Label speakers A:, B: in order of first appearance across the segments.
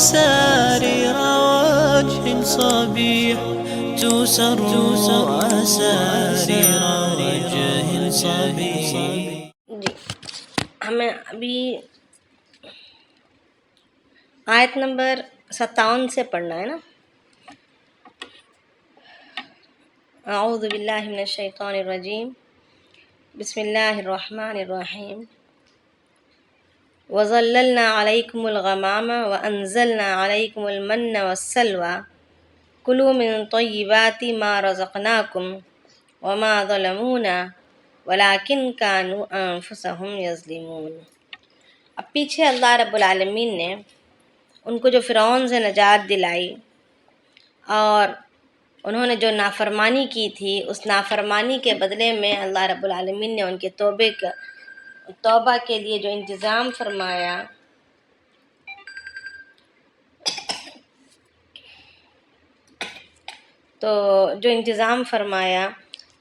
A: أسارير وجه صبيح تسر أسارير وجه صبيح.
B: جی ہمیں ابھی آیت نمبر 57 سے پڑھنا ہے نا. اعوذ باللہ من الشیطان الرجیم بسم اللہ الرحمن الرحیم. وَظَلَّلْنَا عَلَيْكُمُ الْغَمَامَ وَأَنزَلْنَا عَلَيْكُمُ الْمَنَّ وَالسَّلْوَىٰ كُلُوا مِن طَيِّبَاتِ مَا رَزَقْنَاكُمْ وَمَا ظَلَمُونَا وَلَٰكِن كَانُوا أَنفُسَهُمْ يَظْلِمُونَ. اب پیچھے اللہ رب العالمین نے ان کو جو فرعون سے نجات دلائی اور انہوں نے جو نافرمانی کی تھی، اس نافرمانی کے بدلے میں اللہ رب العالمین نے ان کے توبہ کے لیے جو انتظام فرمایا،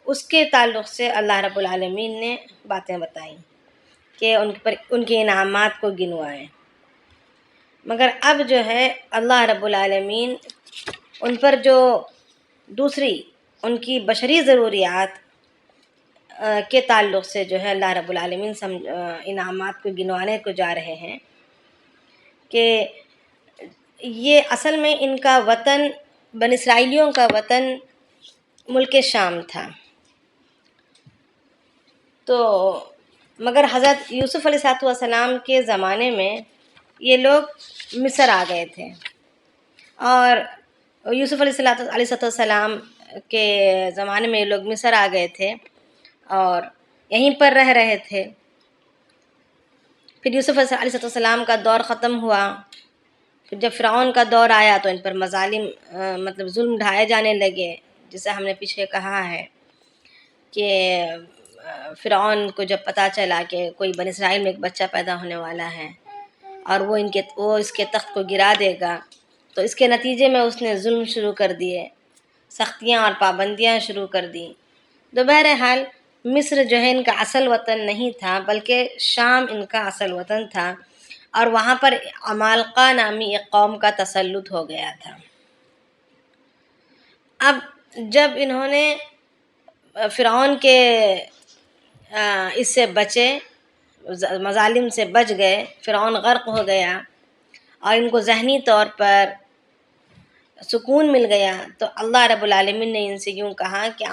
B: اس کے تعلق سے اللہ رب العالمین نے باتیں بتائیں کہ ان کے انعامات کو گنوائیں. مگر اب جو ہے اللہ رب العالمین ان پر جو دوسری ان کی بشری ضروریات کے تعلق سے جو ہے اللہ رب العالمین انعامات کو گنوانے کو جا رہے ہیں کہ یہ اصل میں ان کا وطن، بنی اسرائیلیوں کا وطن ملک شام تھا. تو مگر حضرت یوسف علیہ السلام کے زمانے میں یہ لوگ مصر آ گئے تھے، اور یوسف علیہ السلام کے زمانے میں یہ لوگ مصر آ گئے تھے اور یہیں پر رہ رہے تھے. پھر یوسف علیہ السلام کا دور ختم ہوا. پھر جب فرعون کا دور آیا تو ان پر مظالم ظلم ڈھائے جانے لگے، جسے ہم نے پیچھے کہا ہے کہ فرعون کو جب پتہ چلا کہ کوئی بنی اسرائیل میں ایک بچہ پیدا ہونے والا ہے اور وہ اس کے تخت کو گرا دے گا، تو اس کے نتیجے میں اس نے ظلم شروع کر دیے، سختیاں اور پابندیاں شروع کر دیں. تو بہرحال مصر جو ہے ان کا اصل وطن نہیں تھا، بلکہ شام ان کا اصل وطن تھا، اور وہاں پر عمالقہ نامی ایک قوم کا تسلط ہو گیا تھا. اب جب انہوں نے فرعون کے اس سے بچے، مظالم سے بچ گئے، فرعون غرق ہو گیا اور ان کو ذہنی طور پر سکون مل گیا، تو اللہ رب العالمین نے ان سے یوں کہا کہ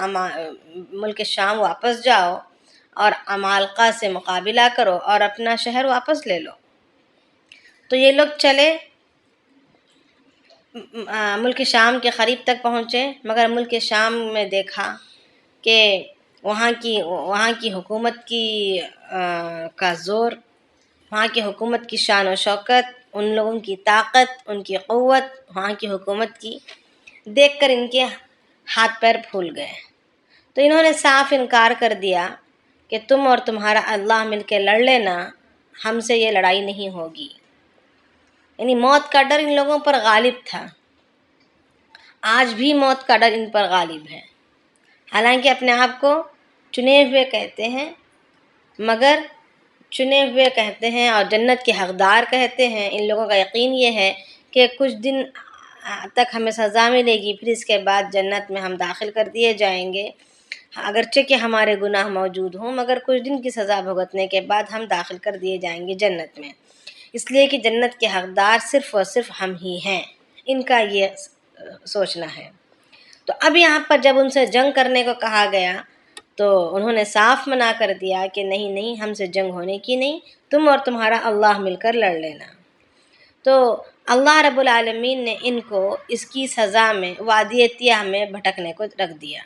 B: ملک شام واپس جاؤ اور عمالقہ سے مقابلہ کرو اور اپنا شہر واپس لے لو. تو یہ لوگ چلے، ملک شام کے قریب تک پہنچے، مگر ملک شام میں دیکھا کہ وہاں کی حکومت کا زور، وہاں کی حکومت کی شان و شوکت، ان لوگوں کی طاقت، ان کی قوت، وہاں کی حکومت کی دیکھ کر ان کے ہاتھ پیر پھول گئے. تو انہوں نے صاف انکار کر دیا کہ تم اور تمہارا اللہ مل کے لڑ لینا، ہم سے یہ لڑائی نہیں ہوگی. یعنی موت کا ڈر ان لوگوں پر غالب تھا. آج بھی موت کا ڈر ان پر غالب ہے، حالانکہ اپنے آپ کو چنے ہوئے کہتے ہیں، مگر چنے ہوئے کہتے ہیں اور جنت کے حقدار کہتے ہیں. ان لوگوں کا یقین یہ ہے کہ کچھ دن تک ہمیں سزا ملے گی، پھر اس کے بعد جنت میں ہم داخل کر دیے جائیں گے، اگرچہ کہ ہمارے گناہ موجود ہوں، مگر کچھ دن کی سزا بھگتنے کے بعد ہم داخل کر دیے جائیں گے جنت میں، اس لیے کہ جنت کے حقدار صرف اور صرف ہم ہی ہیں. ان کا یہ سوچنا ہے. تو اب یہاں پر جب ان سے جنگ کرنے کو کہا گیا تو انہوں نے صاف منع کر دیا کہ نہیں، ہم سے جنگ ہونے کی نہیں، تم اور تمہارا اللہ مل کر لڑ لینا. تو اللہ رب العالمین نے ان کو اس کی سزا میں وادی تیہ میں بھٹکنے کو رکھ دیا.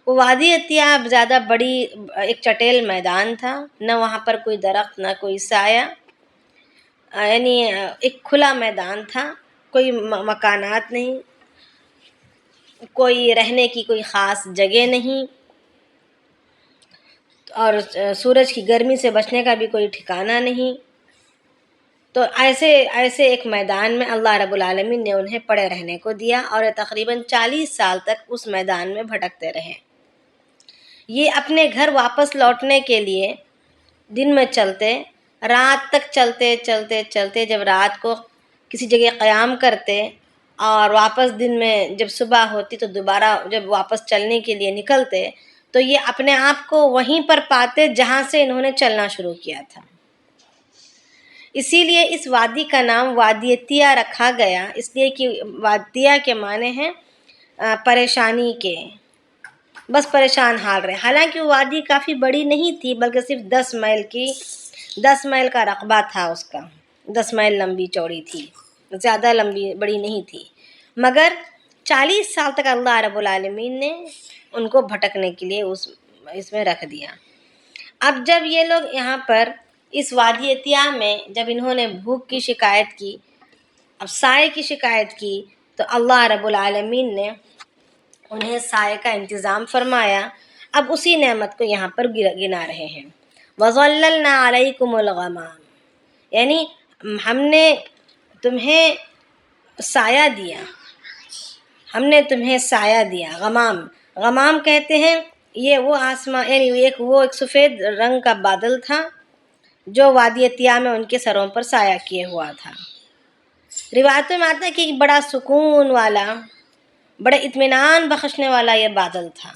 B: وہ وادی تیہ زیادہ بڑی ایک چٹیل میدان تھا، نہ وہاں پر کوئی درخت، نہ کوئی سایہ، یعنی ایک کھلا میدان تھا، کوئی مکانات نہیں، کوئی رہنے کی کوئی خاص جگہ نہیں، اور سورج کی گرمی سے بچنے کا بھی کوئی ٹھکانہ نہیں. تو ایسے ایک میدان میں اللہ رب العالمین نے انہیں پڑے رہنے کو دیا، اور تقریباً 40 سال تک اس میدان میں بھٹکتے رہے. یہ اپنے گھر واپس لوٹنے کے لیے دن میں چلتے، رات تک چلتے، جب رات کو کسی جگہ قیام کرتے اور واپس دن میں جب صبح ہوتی تو دوبارہ جب واپس چلنے کے لیے نکلتے تو یہ اپنے آپ کو وہیں پر پاتے جہاں سے انہوں نے چلنا شروع کیا تھا۔ اسی لیے اس وادی کا نام وادی تیہ رکھا گیا، اس لیے کہ وادیہ کے معنی ہیں پریشانی کے، بس پریشان حال رہے۔ حالانکہ وہ وادی کافی بڑی نہیں تھی، بلکہ صرف 10 میل کا رقبہ تھا اس کا، 10 میل لمبی چوڑی تھی، زیادہ لمبی بڑی نہیں تھی، مگر 40 سال تک اللہ رب العالمین نے ان کو بھٹکنے کے لیے اس میں رکھ دیا۔ اب جب یہ لوگ یہاں پر اس وادی تیہ میں جب انہوں نے بھوک کی شکایت کی، اب سائے کی شکایت کی، تو اللہ رب العالمین نے انہیں سائے کا انتظام فرمایا۔ اب اسی نعمت کو یہاں پر گنا رہے ہیں، وَظَلَّلْنَا عَلَيْكُمُ الْغَمَامَ، یعنی ہم نے تمہیں سایہ دیا، ہم نے تمہیں سایہ دیا۔ غمام کہتے ہیں یہ وہ آسمان، یعنی ایک سفید رنگ کا بادل تھا جو وادی تیہ میں ان کے سروں پر سایہ کیے ہوا تھا۔ روایتوں میں آتا ہے کہ بڑا سکون والا، بڑا اطمینان بخشنے والا یہ بادل تھا،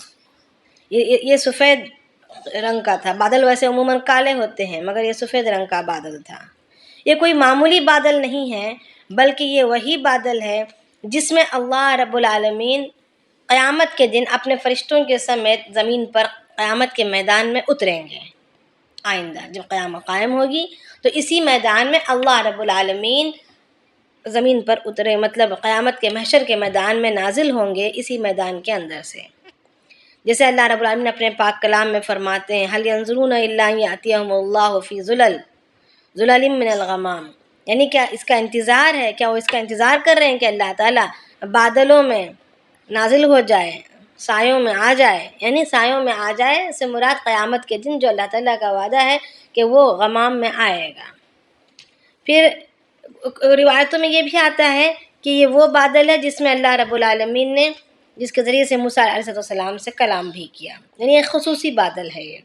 B: یہ سفید رنگ کا تھا۔ بادل ویسے عموماً کالے ہوتے ہیں، مگر یہ سفید رنگ کا بادل تھا۔ یہ کوئی معمولی بادل نہیں ہے، بلکہ یہ وہی بادل ہے جس میں اللہ رب العالمین قیامت کے دن اپنے فرشتوں کے سمیت زمین پر قیامت کے میدان میں اتریں گے۔ آئندہ جب قیامت قائم ہوگی تو اسی میدان میں اللہ رب العالمین زمین پر اترے، مطلب قیامت کے محشر کے میدان میں نازل ہوں گے، اسی میدان کے اندر سے۔ جیسے اللہ رب العالمین اپنے پاک کلام میں فرماتے ہیں هل ينظرون الا ان ياتيهم الله في ظلل من الغمام، یعنی کیا اس کا انتظار ہے، کیا وہ اس کا انتظار کر رہے ہیں کہ اللہ تعالیٰ بادلوں میں نازل ہو جائے، سایوں میں آ جائے، یعنی سایوں میں آ جائے سے مراد قیامت کے دن جو اللہ تعالیٰ کا وعدہ ہے کہ وہ غمام میں آئے گا۔ پھر روایتوں میں یہ بھی آتا ہے کہ یہ وہ بادل ہے جس میں اللہ رب العالمین نے جس کے ذریعے سے موسیٰ علیہ السلام سے کلام بھی کیا، یعنی ایک خصوصی بادل ہے یہ۔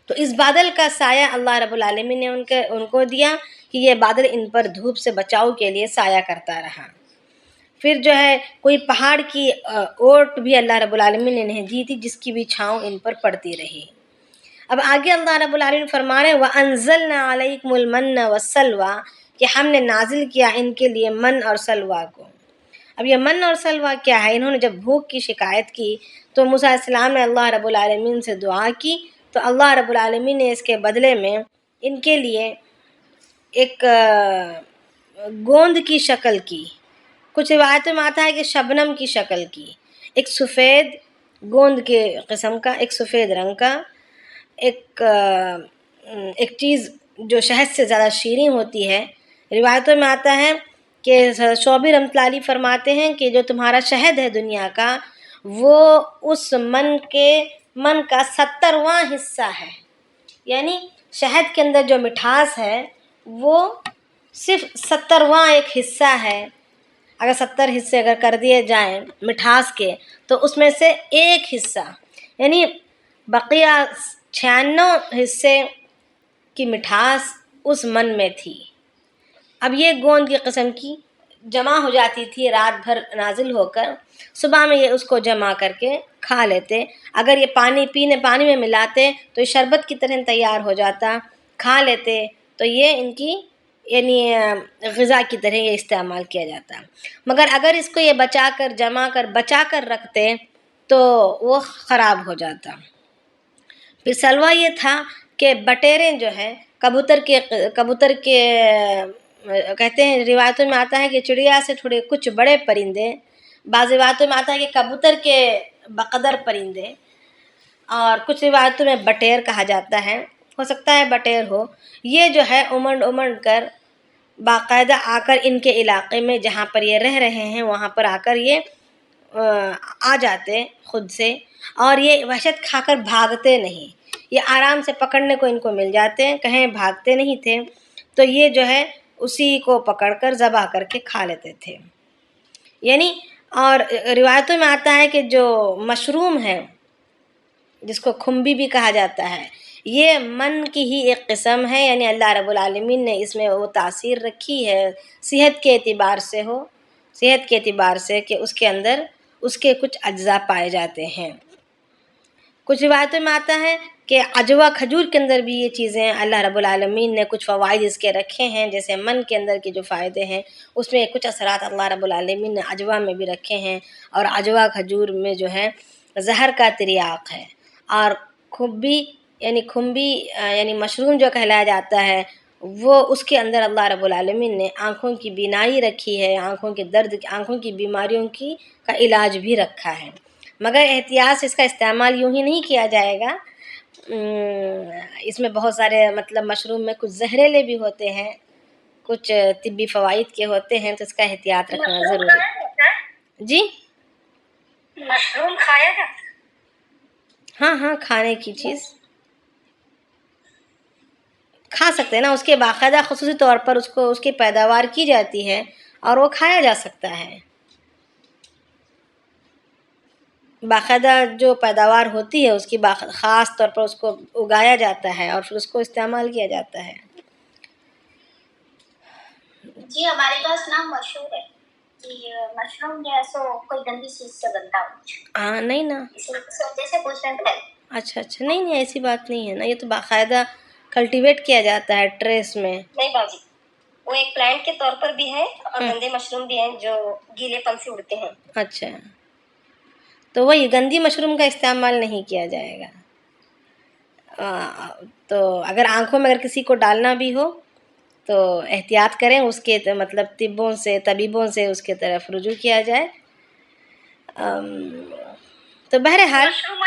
B: تو اس بادل کا سایہ اللہ رب العالمین نے ان کو دیا کہ یہ بادل ان پر دھوپ سے بچاؤ کے لیے سایہ کرتا رہا۔ پھر جو ہے کوئی پہاڑ کی اوٹ بھی اللہ رب العالمین نے انہیں دی تھی جس کی بھی چھاؤں ان پر پڑتی رہی۔ اب آگے اللہ رب العالمین فرما رہے ہیں وَأَنزَلْنَا عَلَيْكُمُ الْمَنَّ وَالسَّلْوَىٰ، کہ ہم نے نازل کیا ان کے لیے من اور سلویٰ کو۔ اب یہ من اور سلویٰ کیا ہے؟ انہوں نے جب بھوک کی شکایت کی تو موسیٰ علیہ السلام نے اللہ رب العالمین سے دعا کی، تو اللہ رب العالمین نے اس کے بدلے میں ان کے لیے ایک گوند کی شکل کی، کچھ روایتوں میں آتا ہے کہ شبنم کی شکل کی، ایک سفید گوند کے قسم کا، ایک سفید رنگ کا ایک چیز جو شہد سے زیادہ شیریں ہوتی ہے۔ روایتوں میں آتا ہے کہ شعبی رحمۃ اللہ علیہ فرماتے ہیں کہ جو تمہارا شہد ہے دنیا کا، وہ اس من کا 70واں حصہ ہے، یعنی شہد کے اندر جو مٹھاس ہے وہ صرف 70واں ایک حصہ ہے۔ اگر 70 حصے اگر کر دیے جائیں مٹھاس کے تو اس میں سے ایک حصہ، یعنی بقیہ 96 حصے کی مٹھاس اس من میں تھی۔ اب یہ گوند کی قسم کی جمع ہو جاتی تھی رات بھر نازل ہو کر، صبح میں یہ اس کو جمع کر کے کھا لیتے، اگر یہ پانی میں ملاتے تو یہ شربت کی طرح تیار ہو جاتا، کھا لیتے تو یہ ان کی یعنی غذا کی طرح یہ استعمال کیا جاتا۔ مگر اگر اس کو یہ بچا کر رکھتے تو وہ خراب ہو جاتا۔ پھر سلویٰ یہ تھا کہ بٹیریں جو ہے کبوتر کے کہتے ہیں، روایتوں میں آتا ہے کہ چڑیا سے تھوڑے کچھ بڑے پرندے، بعض روایتوں میں آتا ہے کہ کبوتر کے بقدر پرندے، اور کچھ روایتوں میں بٹیر کہا جاتا ہے، ہو سکتا ہے بٹیر ہو، یہ جو ہے امنڈ کر باقاعدہ آ کر ان کے علاقے میں جہاں پر یہ رہ رہے ہیں وہاں پر آ کر یہ آ جاتے خود سے، اور یہ وحشت کھا کر بھاگتے نہیں، یہ آرام سے پکڑنے کو ان کو مل جاتے ہیں، کہیں بھاگتے نہیں تھے، تو یہ جو ہے اسی کو پکڑ کر ذبح کر کے کھا لیتے تھے۔ یعنی اور روایتوں میں آتا ہے کہ جو مشروم ہے جس کو کھمبی بھی کہا جاتا ہے، یہ من کی ہی ایک قسم ہے، یعنی اللہ رب العالمین نے اس میں وہ تاثیر رکھی ہے صحت کے اعتبار سے صحت کے اعتبار سے کہ اس کے اندر اس کے کچھ اجزاء پائے جاتے ہیں۔ کچھ روایتوں میں آتا ہے کہ عجوا کھجور کے اندر بھی یہ چیزیں اللہ رب العالمین نے کچھ فوائد اس کے رکھے ہیں، جیسے من کے اندر کے جو فائدے ہیں اس میں کچھ اثرات اللہ رب العالمین نے عجوا میں بھی رکھے ہیں، اور عجوا کھجور میں جو ہے زہر کا تریاق ہے، اور کھمبی یعنی مشروم جو کہلایا جاتا ہے وہ اس کے اندر اللہ رب العالمین نے آنکھوں کی بینائی رکھی ہے، آنکھوں کے درد، آنکھوں کی بیماریوں کا علاج بھی رکھا ہے، مگر احتیاط سے اس کا استعمال یوں ہی نہیں کیا جائے گا۔ اس میں بہت سارے مطلب مشروم میں کچھ زہریلے بھی ہوتے ہیں، کچھ طبی فوائد کے ہوتے ہیں، تو اس کا احتیاط رکھنا ضروری ہے۔ جی
C: مشروم کھایا جاتا ہے؟
B: ہاں کھانے کی چیز کھا سکتے ہیں نا، اس کے باقاعدہ خصوصی طور پر اس کی پیداوار کی جاتی ہے اور وہ کھایا جا سکتا ہے، باقاعدہ جو پیداوار ہوتی ہے اس کی خاص طور پر اس کو اگایا جاتا ہے اور پھر اس کو استعمال کیا جاتا ہے۔
C: جی ہمارے پاس نا مشہور ہے کہ مشروم جو ہے سو کوئی گندی چیز سے بنتا ہو۔
B: ہاں نہیں نا،
C: اس وجہ سے پوچھ رہے ہیں۔
B: اچھا نہیں ایسی بات نہیں ہے نا، یہ تو باقاعدہ کلٹیویٹ کیا جاتا ہے ٹریس میں۔
C: نہیں باجی، وہ ایک پلانٹ کے طور پر بھی ہے اور گندے مشروم بھی ہیں جو گیلے پن سے اڑتے ہیں۔
B: اچھا، تو وہی گندی مشروم کا استعمال نہیں کیا جائے گا۔ تو اگر آنکھوں میں اگر کسی کو ڈالنا بھی ہو تو احتیاط کریں، اس کے مطلب طبیبوں سے اس کے طرف رجوع کیا جائے۔ تو بہرحال
C: مشروم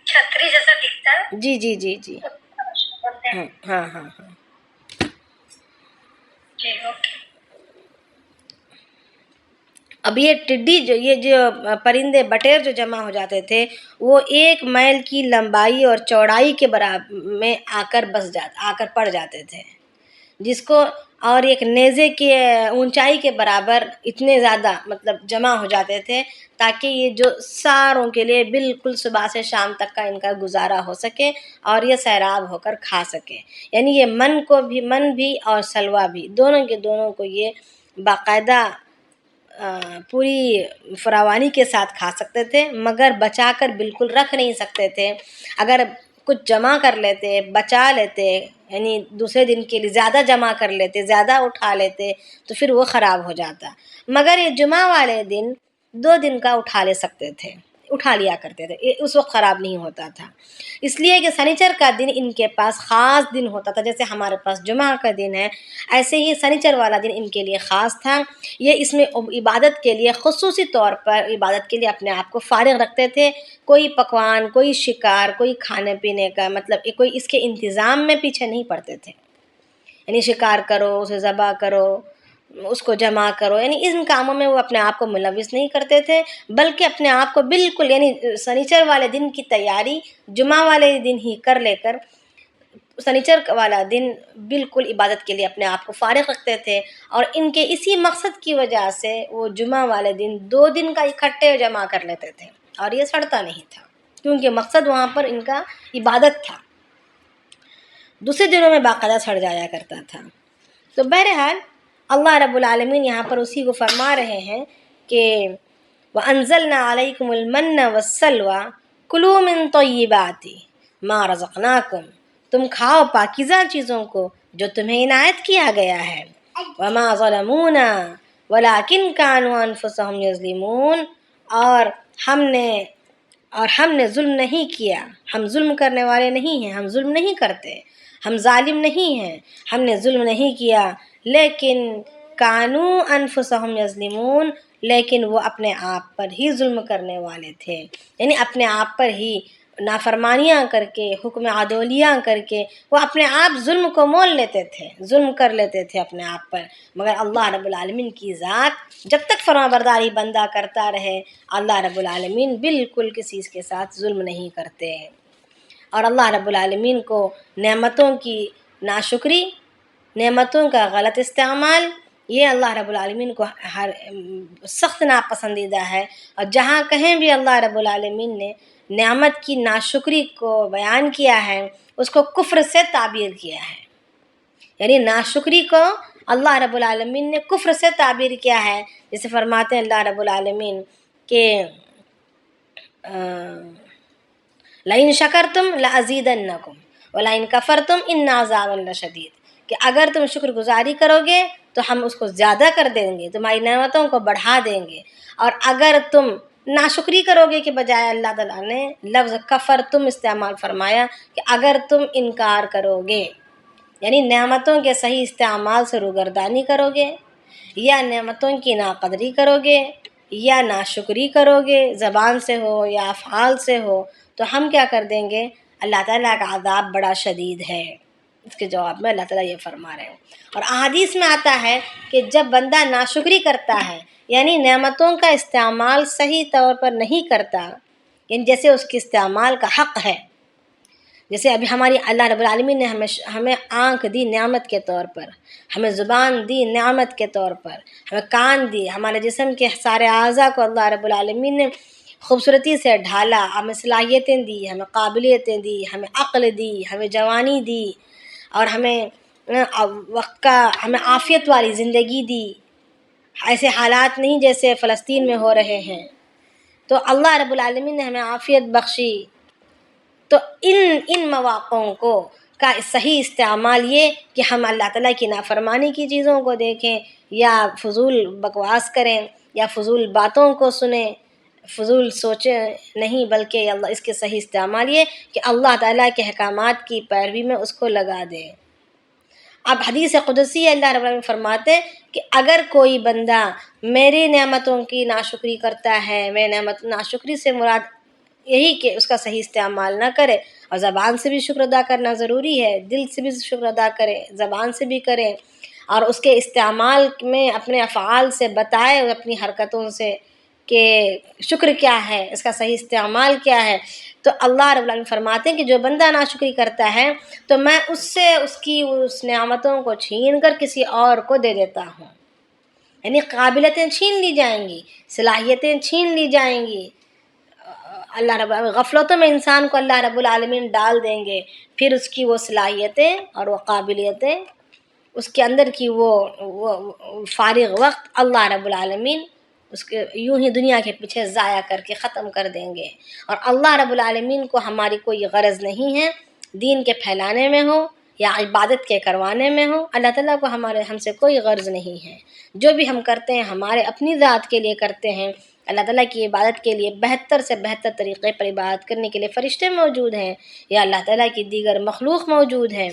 C: چھتری جیسا دکھتا ہے۔
B: جی ہاں
C: جی اوکے۔
B: اب یہ جو پرندے بٹیر جو جمع ہو جاتے تھے وہ 1 میل کی لمبائی اور چوڑائی کے برابر میں آ کر پڑ جاتے تھے، جس کو اور ایک نیزے کے اونچائی کے برابر اتنے زیادہ مطلب جمع ہو جاتے تھے تاکہ یہ جو ساروں کے لیے بالکل صبح سے شام تک کا ان کا گزارا ہو سکے اور یہ سیراب ہو کر کھا سکے، یعنی یہ من بھی اور سلوا بھی دونوں کو یہ باقاعدہ پوری فراوانی کے ساتھ کھا سکتے تھے، مگر بچا کر بالکل رکھ نہیں سکتے تھے۔ اگر کچھ جمع کر لیتے، بچا لیتے، یعنی دوسرے دن کے لیے زیادہ جمع کر لیتے، زیادہ اٹھا لیتے تو پھر وہ خراب ہو جاتا، مگر یہ جمعہ والے دن 2 دن کا اٹھا لیا کرتے تھے، اس وقت خراب نہیں ہوتا تھا، اس لیے کہ سنیچر کا دن ان کے پاس خاص دن ہوتا تھا، جیسے ہمارے پاس جمعہ کا دن ہے ایسے ہی سنیچر والا دن ان کے لیے خاص تھا۔ یہ اس میں عبادت کے لیے خصوصی طور پر عبادت کے لیے اپنے آپ کو فارغ رکھتے تھے، کوئی پکوان، کوئی شکار، کوئی کھانے پینے کا مطلب کوئی اس کے انتظام میں پیچھے نہیں پڑتے تھے، یعنی شکار کرو، اسے ذبح کرو، اس کو جمع کرو، یعنی ان کاموں میں وہ اپنے آپ کو ملوث نہیں کرتے تھے، بلکہ اپنے آپ کو بالکل یعنی سنیچر والے دن کی تیاری جمعہ والے دن ہی کر لے کر سنیچر والا دن بالکل عبادت کے لیے اپنے آپ کو فارغ رکھتے تھے، اور ان کے اسی مقصد کی وجہ سے وہ جمعہ والے دن 2 دن کا اکٹھے جمع کر لیتے تھے اور یہ سڑتا نہیں تھا، کیونکہ مقصد وہاں پر ان کا عبادت تھا، دوسرے دنوں میں باقاعدہ سڑ جایا کرتا تھا۔ تو بہرحال اللہ رب العالمین یہاں پر اسی کو فرما رہے ہیں کہ وَأَنزَلْنَا عَلَيْكُمُ الْمَنَّ وَالسَّلْوَىٰ كُلُوا مِن طَيِّبَاتِ مَا رَزَقْنَاكُمْ، تم کھاؤ پاکیزہ چیزوں کو جو تمہیں عنایت کیا گیا ہے، وَمَا ظَلَمُونَا وَلَٰكِن كَانُوا أَنفُسَهُمْ يَظْلِمُونَ، اور ہم نے ظلم نہیں کیا، ہم ظلم کرنے والے نہیں ہیں، ہم ظلم نہیں کرتے، ہم ظالم نہیں ہیں، ہم نے ظلم نہیں کیا، لیکن کانوا انفسہم یظلمون، لیکن وہ اپنے آپ پر ہی ظلم کرنے والے تھے، یعنی اپنے آپ پر ہی نافرمانیاں کر کے، حکم عدولیاں کر کے وہ اپنے آپ ظلم کو مول لیتے تھے، ظلم کر لیتے تھے اپنے آپ پر، مگر اللہ رب العالمین کی ذات جب تک فرمانبرداری بندہ کرتا رہے اللہ رب العالمین بالکل کسی کے ساتھ ظلم نہیں کرتے، اور اللہ رب العالمین کو نعمتوں کی ناشکری، نعمتوں کا غلط استعمال یہ اللہ رب العالمین کو ہر سخت ناپسندیدہ ہے۔ اور جہاں کہیں بھی اللہ رب العالمین نے نعمت کی ناشکری کو بیان کیا ہے اس کو کفر سے تعبیر کیا ہے، یعنی ناشکری کو اللہ رب العالمین نے کفر سے تعبیر کیا ہے، جسے فرماتے ہیں اللہ رب العالمین کہ لئن شکرتم لازیدنکم ولئن کفرتم ان عذاب لشدید، کہ اگر تم شکر گزاری کرو گے تو ہم اس کو زیادہ کر دیں گے، تمہاری نعمتوں کو بڑھا دیں گے، اور اگر تم ناشکری کرو گے کے بجائے اللہ تعالیٰ نے لفظ کفر تم استعمال فرمایا کہ اگر تم انکار کرو گے، یعنی نعمتوں کے صحیح استعمال سے روگردانی کرو گے، یا نعمتوں کی ناقدری کرو گے، یا ناشکری کرو گے زبان سے ہو یا افعال سے ہو، تو ہم کیا کر دیں گے، اللہ تعالیٰ کا عذاب بڑا شدید ہے۔ اس کے جواب میں اللہ تعالیٰ یہ فرما رہے ہیں۔ اور احادیث میں آتا ہے کہ جب بندہ ناشکری کرتا ہے، یعنی نعمتوں کا استعمال صحیح طور پر نہیں کرتا، یعنی جیسے اس کے استعمال کا حق ہے، جیسے ابھی ہماری اللہ رب العالمین نے ہمیں آنکھ دی نعمت کے طور پر، ہمیں زبان دی نعمت کے طور پر، ہمیں کان دی، ہمارے جسم کے سارے اعضاء کو اللہ رب العالمین نے خوبصورتی سے ڈھالا، ہمیں صلاحیتیں دی، ہمیں قابلیتیں دی، ہمیں عقل دی، ہمیں جوانی دی، اور ہمیں وقت کا ہمیں عافیت والی زندگی دی، ایسے حالات نہیں جیسے فلسطین میں ہو رہے ہیں، تو اللہ رب العالمین نے ہمیں عافیت بخشی۔ تو ان مواقعوں کو کا صحیح استعمال یہ کہ ہم اللہ تعالیٰ کی نافرمانی کی چیزوں کو دیکھیں، یا فضول بکواس کریں، یا فضول باتوں کو سنیں، فضول سوچیں نہیں، بلکہ اللہ اس کے صحیح استعمال یہ کہ اللہ تعالیٰ کے احکامات کی پیروی میں اس کو لگا دیں۔ اب حدیث قدسی اللہ رب العالمین فرماتے کہ اگر کوئی بندہ میری نعمتوں کی ناشکری کرتا ہے، میں نعمت ناشکری سے مراد یہی کہ اس کا صحیح استعمال نہ کرے، اور زبان سے بھی شکر ادا کرنا ضروری ہے، دل سے بھی شکر ادا کرے، زبان سے بھی کرے، اور اس کے استعمال میں اپنے افعال سے بتائے، اپنی حرکتوں سے کہ شکر کیا ہے، اس کا صحیح استعمال کیا ہے۔ تو اللہ رب العالمین فرماتے ہیں کہ جو بندہ ناشکری کرتا ہے تو میں اس سے اس کی اس نعمتوں کو چھین کر کسی اور کو دے دیتا ہوں، یعنی قابلیتیں چھین لی جائیں گی، صلاحیتیں چھین لی جائیں گی۔ اللہ رب العالمین غفلتوں میں انسان کو اللہ رب العالمین ڈال دیں گے، پھر اس کی وہ صلاحیتیں اور وہ قابلیتیں، اس کے اندر کی وہ فارغ وقت اللہ رب العالمین اس کے یوں ہی دنیا کے پیچھے ضائع کر کے ختم کر دیں گے۔ اور اللہ رب العالمین کو ہماری کوئی غرض نہیں ہے دین کے پھیلانے میں ہو یا عبادت کے کروانے میں ہو، اللہ تعالیٰ کو ہم سے کوئی غرض نہیں ہے۔ جو بھی ہم کرتے ہیں ہمارے اپنی ذات کے لیے کرتے ہیں، اللہ تعالیٰ کی عبادت کے لیے بہتر سے بہتر طریقے پر عبادت کرنے کے لیے فرشتے موجود ہیں، یا اللہ تعالیٰ کی دیگر مخلوق موجود ہیں،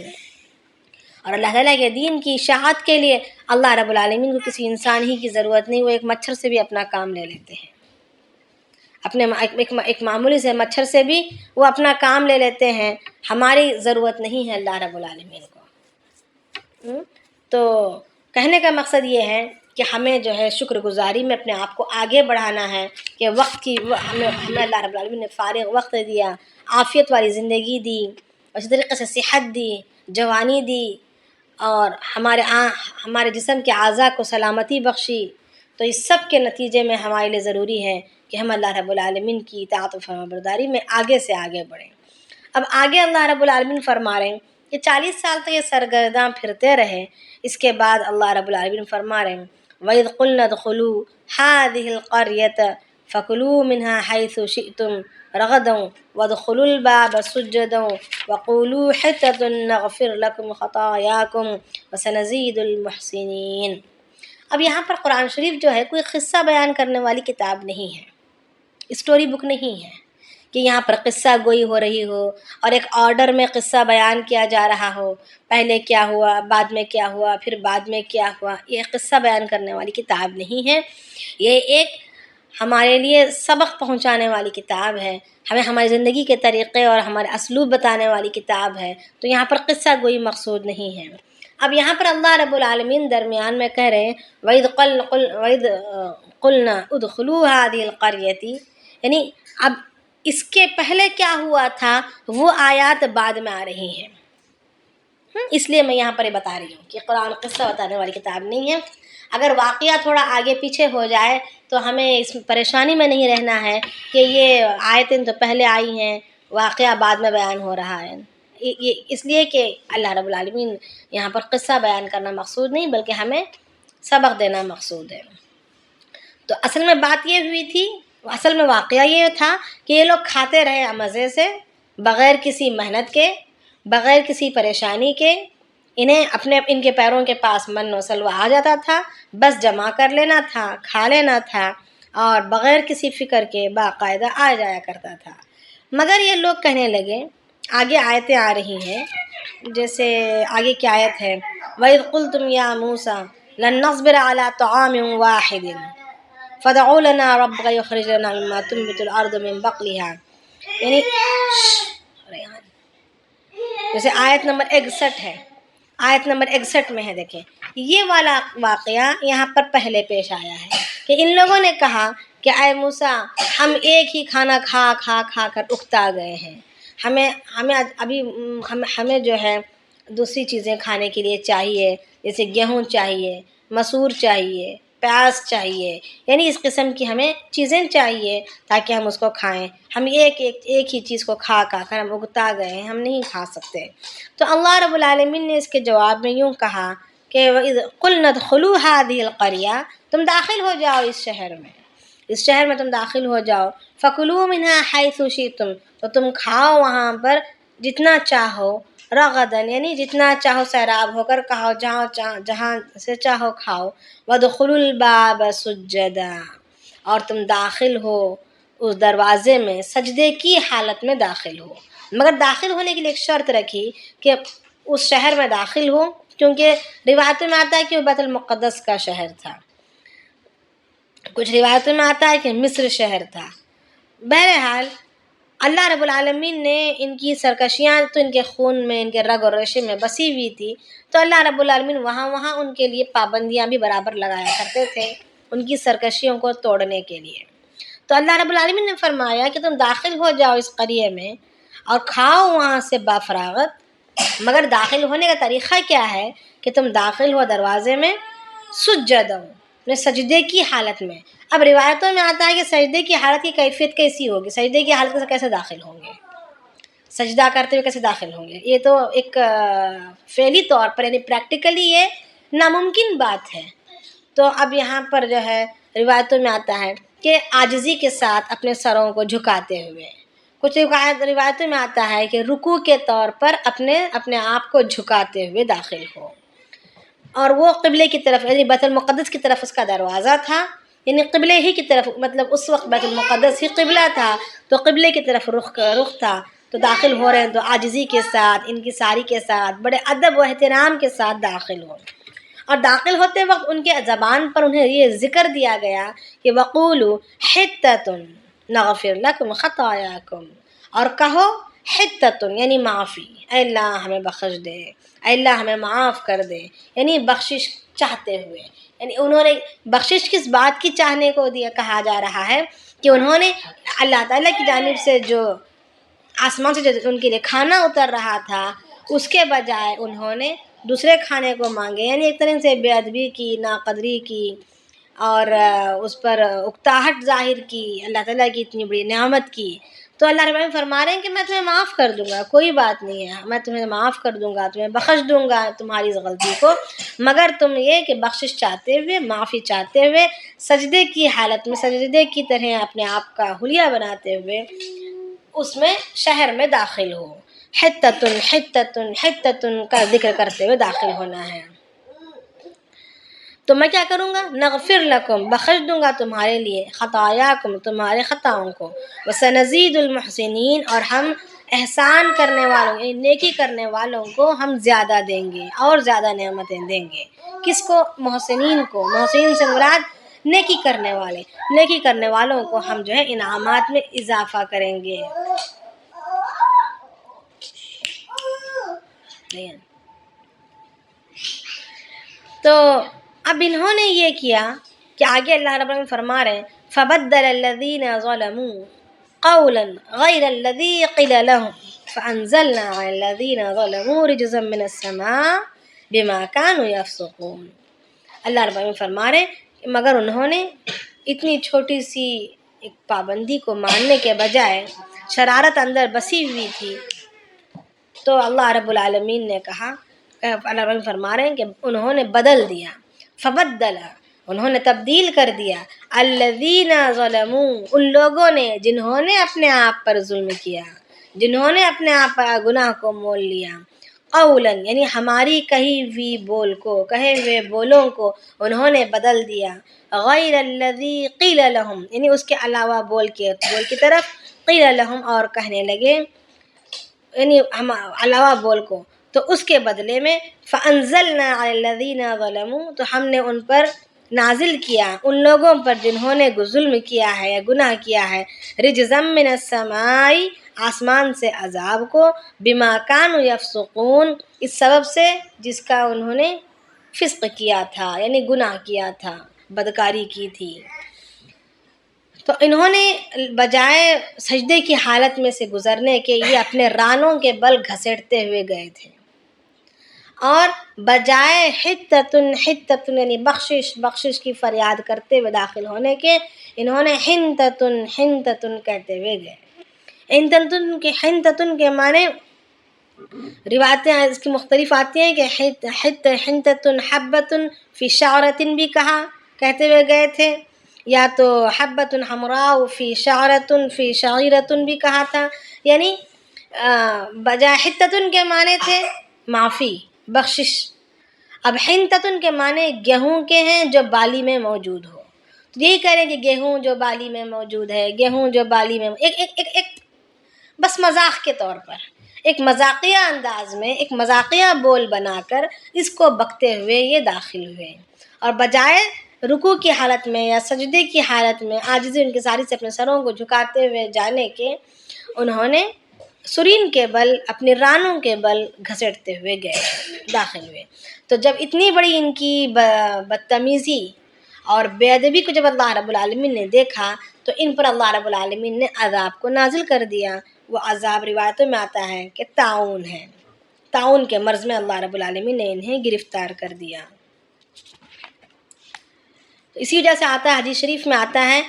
B: اور اللہ تعالیٰ کے دین کی اشاعت کے لیے اللہ رب العالمین کو کسی انسان ہی کی ضرورت نہیں، وہ ایک مچھر سے بھی اپنا کام لے لیتے ہیں، اپنے ایک معمولی سے مچھر سے بھی وہ اپنا کام لے لیتے ہیں، ہماری ضرورت نہیں ہے اللہ رب العالمین کو۔ تو کہنے کا مقصد یہ ہے کہ ہمیں جو ہے شکر گزاری میں اپنے آپ کو آگے بڑھانا ہے کہ وقت کی ہمیں اللہ رب العالمین نے فارغ وقت دیا، عافیت والی زندگی دی، اسی طریقے سے صحت دی، جوانی دی، اور ہمارے جسم کے اعضاء کو سلامتی بخشی، تو اس سب کے نتیجے میں ہمارے لیے ضروری ہے کہ ہم اللہ رب العالمین کی اطاعت و فرمانبرداری میں آگے سے آگے بڑھیں۔ اب آگے اللہ رب العالمین فرما رہے ہیں کہ 40 سال تک یہ سرگرداں پھرتے رہے، اس کے بعد اللہ رب العالمین فرما رہے ہیں وَإِذْ قُلْنَا ادْخُلُوا هَٰذِهِ الْقَرْيَةَ فَكُلُوا مِنْهَا حَيْثُ شِئْتُمْ رَغَدًا وَادْخُلُوا الْبَابَ سُجَّدًا وَقُولُوا حِطَّةٌ نَغْفِرْ لَكُمْ خَطَايَاكُمْ وَسَنَزِيدُ الْمُحْسِنِينَ۔ اب یہاں پر قرآن شریف جو ہے کوئی قصہ بیان کرنے والی کتاب نہیں ہے، اسٹوری بک نہیں ہے کہ یہاں پر قصہ گوئی ہو رہی ہو اور ایک آرڈر میں قصہ بیان کیا جا رہا ہو، پہلے کیا ہوا، بعد میں کیا ہوا، پھر بعد میں کیا ہوا۔ یہ قصہ بیان کرنے والی کتاب نہیں ہے، یہ ایک ہمارے لیے سبق پہنچانے والی کتاب ہے، ہمیں ہماری زندگی کے طریقے اور ہمارے اسلوب بتانے والی کتاب ہے۔ تو یہاں پر قصہ گوئی مقصود نہیں ہے۔ اب یہاں پر اللہ رب العالمین درمیان میں کہہ رہے ہیں وَإِذْ قُلْنَا ادْخُلُوا هَٰذِهِ الْقَرْيَةَ، یعنی اب اس کے پہلے کیا ہوا تھا وہ آیات بعد میں آ رہی ہیں۔ اس لیے میں یہاں پر یہ بتا رہی ہوں کہ قرآن قصہ بتانے والی کتاب نہیں ہے. اگر واقعہ تھوڑا آگے پیچھے ہو جائے تو ہمیں اس پریشانی میں نہیں رہنا ہے کہ یہ آیتیں تو پہلے آئی ہیں، واقعہ بعد میں بیان ہو رہا ہے. یہ اس لیے کہ اللہ رب العالمین یہاں پر قصہ بیان کرنا مقصود نہیں بلکہ ہمیں سبق دینا مقصود ہے. تو اصل میں بات یہ ہوئی تھی، اصل میں واقعہ یہ تھا کہ یہ لوگ کھاتے رہے مزے سے، بغیر کسی محنت کے، بغیر کسی پریشانی کے. انہیں ان کے پیروں کے پاس من و سلوہ آ جاتا تھا، بس جمع کر لینا تھا، کھا لینا تھا، اور بغیر کسی فکر کے باقاعدہ آ جایا کرتا تھا. مگر یہ لوگ کہنے لگے، آگے آیتیں آ رہی ہیں، جیسے آگے کی آیت ہے وَإِذْ قُلْتُمْ يَا مُوسَىٰ لَن نَّصْبِرَ عَلَىٰ طَعَامٍ وَاحِدٍ فَادْعُ لَنَا رَبَّكَ يُخْرِجْ لَنَا مِمَّا تُنبِتُ الْأَرْضُ مِن بَقْلِهَا. یعنی جیسے آیت نمبر 61 ہے، آیت نمبر 61 میں ہے، دیکھیں یہ والا واقعہ یہاں پر پہلے پیش آیا ہے کہ ان لوگوں نے کہا کہ اے موسیٰ، ہم ایک ہی کھانا کھا کر اکتا گئے ہیں، ہمیں جو ہے دوسری چیزیں کھانے کے لیے چاہیے، جیسے گیہوں چاہیے، مسور چاہیے، پیاز چاہیے، یعنی اس قسم کی ہمیں چیزیں چاہیے تاکہ ہم اس کو کھائیں. ہم ایک ہی چیز کو کھا کر ہم اگتا گئے ہیں، ہم نہیں کھا سکتے. تو اللہ رب العالمین نے اس کے جواب میں یوں کہا کہ وَإِذْ قُلْنَا ادْخُلُوا هَٰذِهِ الْقَرْيَةَ، تم داخل ہو جاؤ اس شہر میں تم داخل ہو جاؤ. فَكُلُوا مِنْهَا حَيْثُ شِئْتُمْ، تو تم کھاؤ وہاں پر جتنا چاہو، رغداً یعنی جتنا چاہو سیراب ہو کر کھاؤ، جہاں سے چاہو کھاؤ. وَادْخُلُوا الْبَابَ سُجَّدًا، اور تم داخل ہو اس دروازے میں سجدے کی حالت میں داخل ہو. مگر داخل ہونے کے لیے ایک شرط رکھی کہ اس شہر میں داخل ہو، کیونکہ روایتوں میں آتا ہے کہ وہ بیت المقدس کا شہر تھا، کچھ روایتوں میں آتا ہے کہ مصر شہر تھا. بہرحال اللہ رب العالمین نے ان کی سرکشیاں تو ان کے خون میں، ان کے رگ اور ریشے میں بسی ہوئی تھی، تو اللہ رب العالمین وہاں ان کے لیے پابندیاں بھی برابر لگایا کرتے تھے ان کی سرکشیوں کو توڑنے کے لیے. تو اللہ رب العالمین نے فرمایا کہ تم داخل ہو جاؤ اس قریے میں اور کھاؤ وہاں سے بافراغت. مگر داخل ہونے کا طریقہ کیا ہے کہ تم داخل ہو دروازے میں سجدہ، سجدے کی حالت میں. اب روایتوں میں آتا ہے کہ سجدے کی حالت کی کیفیت کیسی ہوگی، سجدے کی حالت سے کیسے داخل ہوں گے، سجدہ کرتے ہوئے کیسے داخل ہوں گے. یہ تو ایک فعلی طور پر یعنی پریکٹیکلی یہ ناممکن بات ہے. تو اب یہاں پر جو ہے روایتوں میں آتا ہے کہ عاجزی کے ساتھ اپنے سروں کو جھکاتے ہوئے، کچھ روایتوں میں آتا ہے کہ رکوع کے طور پر اپنے آپ کو جھکاتے ہوئے داخل ہو. اور وہ قبلے کی طرف یعنی بیت المقدس کی طرف اس کا دروازہ تھا، یعنی قبلے ہی کی طرف، مطلب اس وقت بیت المقدس ہی قبلہ تھا تو قبلے کی طرف رخ تھا. تو داخل ہو رہے ہیں تو عاجزی کے ساتھ، انکساری کے ساتھ، بڑے ادب و احترام کے ساتھ داخل ہو. اور داخل ہوتے وقت ان کے زبان پر انہیں یہ ذکر دیا گیا کہ وَقُولُوا حِطَّةٌ نَغْفِرْ لَكُمْ خَطَايَاكُمْ، اور کہو حِطَّةٌ یعنی معافی، اے اللہ ہمیں بخش دے، اے اللہ ہمیں معاف کر دے، یعنی بخشش چاہتے ہوئے. یعنی انہوں نے بخشش کس بات کی چاہنے کو کہا جا رہا ہے کہ انہوں نے اللہ تعالیٰ کی جانب سے جو آسمان سے جو ان کے لیے کھانا اتر رہا تھا اس کے بجائے انہوں نے دوسرے کھانے کو مانگے، یعنی ایک طرح سے بے ادبی کی، ناقدری کی، اور اس پر اکتاہٹ ظاہر کی اللہ تعالیٰ کی اتنی بڑی نعمت کی. تو اللہ رب العالمین فرما رہے ہیں کہ میں تمہیں معاف کر دوں گا، کوئی بات نہیں ہے، میں تمہیں معاف کر دوں گا، تمہیں بخش دوں گا تمہاری اس غلطی کو. مگر تم یہ کہ بخشش چاہتے ہوئے، معافی چاہتے ہوئے، سجدے کی حالت میں، سجدے کی طرح اپنے آپ کا حلیہ بناتے ہوئے اس میں شہر میں داخل ہو. حِطَّةٌ حِطَّةٌ حِطَّةٌ کا ذکر کرتے ہوئے داخل ہونا ہے. تو میں کیا کروں گا، نغفر لکم، بخش دوں گا تمہارے لیے، خطایاکم، تمہارے خطاؤں کو، وسنزید المحسنین، اور ہم احسان کرنے والوں یعنی نیکی کرنے والوں کو ہم زیادہ دیں گے اور زیادہ نعمتیں دیں گے. کس کو؟ محسنین کو. محسنین سے مراد نیکی کرنے والے، نیکی کرنے والوں کو ہم جو ہے انعامات میں اضافہ کریں گے. تو اب انہوں نے یہ کیا کہ آگے اللہ رب العالمین فرما رہے ہیں فَبَدَّلَ الَّذِينَ ظَلَمُوا قَوْلًا غَيْرَ الَّذِي قِيلَ لَهُمْ، فأنزلنا على الذين ظلموا رجزا من السماء بما كانوا يفسقون. اللہ رب العالمین فرما رہے کہ مگر انہوں نے اتنی چھوٹی سی ایک پابندی کو ماننے کے بجائے شرارت اندر بسی ہوئی تھی، تو اللہ رب العالمین نے کہا، اللہ رب العالمین فرما رہے ہیں کہ انہوں نے بدل دیا، فبدل، انہوں نے تبدیل کر دیا، الذین ظلموا، ان لوگوں نے جنہوں نے اپنے آپ پر ظلم کیا، جنہوں نے اپنے آپ پر گناہ کو مول لیا، قولا یعنی ہماری کہی ہوئی بول کو، کہے ہوئے بولوں کو انہوں نے بدل دیا، غیر الذی قیل لہم یعنی اس کے علاوہ بول کی طرف، قیل لہم اور کہنے لگے، یعنی ہم علاوہ بول کو، تو اس کے بدلے میں فانزلنا علی الذین ظلموا، تو ہم نے ان پر نازل کیا، ان لوگوں پر جنہوں نے ظلم کیا ہے یا گناہ کیا ہے، رجزا من السماء آسمان سے عذاب کو، بما کانوا یفسقون اس سبب سے جس کا انہوں نے فسق کیا تھا، یعنی گناہ کیا تھا، بدکاری کی تھی. تو انہوں نے بجائے سجدے کی حالت میں سے گزرنے کے یہ اپنے رانوں کے بل گھسیٹتے ہوئے گئے تھے، اور بجائے حتتن یعنی بخشش کی فریاد کرتے ہوئے داخل ہونے کے، انہوں نے حنتتن کہتے ہوئے گئے. حنتتن کے معنی روایتیں اس کی مختلف آتی ہیں کہ حنتتن حبتن فی شعرتن بھی کہتے ہوئے گئے تھے، یا تو حبتن حمراء فی شعرتن فی شعیرتن بھی کہا تھا، یعنی بجائے حتتن کے معنی تھے معافی، بخشش. اب حنتتن کے معنی گیہوں کے ہیں جو بالی میں موجود ہو، تو یہی کہہ رہے ہیں کہ گیہوں جو بالی میں موجود ہے، گیہوں جو بالی میں ایک بس مذاق کے طور پر، ایک مذاقیہ انداز میں، ایک مذاقیہ بول بنا کر اس کو بکتے ہوئے یہ داخل ہوئے، اور بجائے رکوع کی حالت میں یا سجدے کی حالت میں عاجزی ان کی ساری سے اپنے سروں کو جھکاتے ہوئے جانے کے، انہوں نے سرین کے بل، اپنے رانوں کے بل گھسیٹتے ہوئے گئے، داخل ہوئے. تو جب اتنی بڑی ان کی بدتمیزی اور بے ادبی کو جب اللہ رب العالمین نے دیکھا، تو ان پر اللہ رب العالمین نے عذاب کو نازل کر دیا. وہ عذاب روایتوں میں آتا ہے کہ طاعون ہے، طاعون کے مرض میں اللہ رب العالمین نے انہیں گرفتار کر دیا. اسی وجہ سے آتا ہے، حدیث شریف میں آتا ہے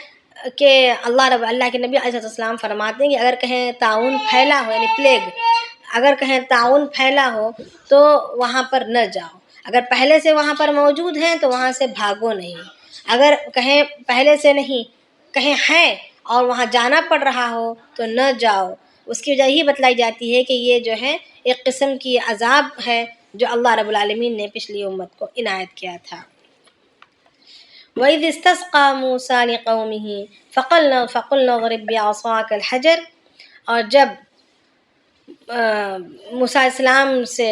B: کہ اللہ کے نبی علیہ السلام فرماتے ہیں کہ اگر کہیں طاعون پھیلا ہو، یعنی پلیگ، اگر کہیں طاعون پھیلا ہو تو وہاں پر نہ جاؤ، اگر پہلے سے وہاں پر موجود ہیں تو وہاں سے بھاگو نہیں، اگر کہیں پہلے سے نہیں، کہیں ہے اور وہاں جانا پڑ رہا ہو تو نہ جاؤ. اس کی وجہ یہ بتلائی جاتی ہے کہ یہ جو ہے ایک قسم کی عذاب ہے جو اللہ رب العالمین نے پچھلی امت کو عنایت کیا تھا. وَإِذِ اسْتَسْقَىٰ مُوسَىٰ لِقَوْمِهِ فَقُلْنَا اضْرِب بِّعَصَاكَ الْحَجَرَ، اور جب موسیٰ علیہ السلام سے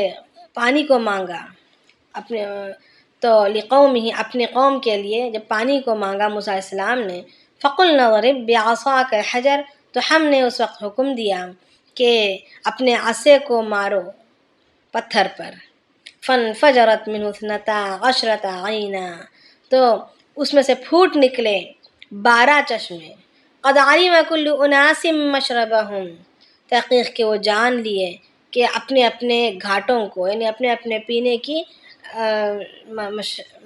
B: پانی کو مانگا اپنے، تو لقومہ اپنے قوم کے لیے جب پانی کو مانگا موسیٰ علیہ السلام نے، فَقُلْنَا اضْرِب بِّعَصَاكَ الْحَجَرَ، تو ہم نے اس وقت حکم دیا کہ اپنے عصے کو مارو پتھر پر. فَانْفَجَرَتْ مِنْهُ اثْنَتَا عَشْرَةَ عَيْنًا، تو اس میں سے پھوٹ نکلے 12 چشمے. قَدْ عَلِمَ كُلُّ أُنَاسٍ مَّشْرَبَهُمْ، تحقیق کہ وہ جان لیے کہ اپنے اپنے گھاٹوں کو، یعنی اپنے اپنے پینے کی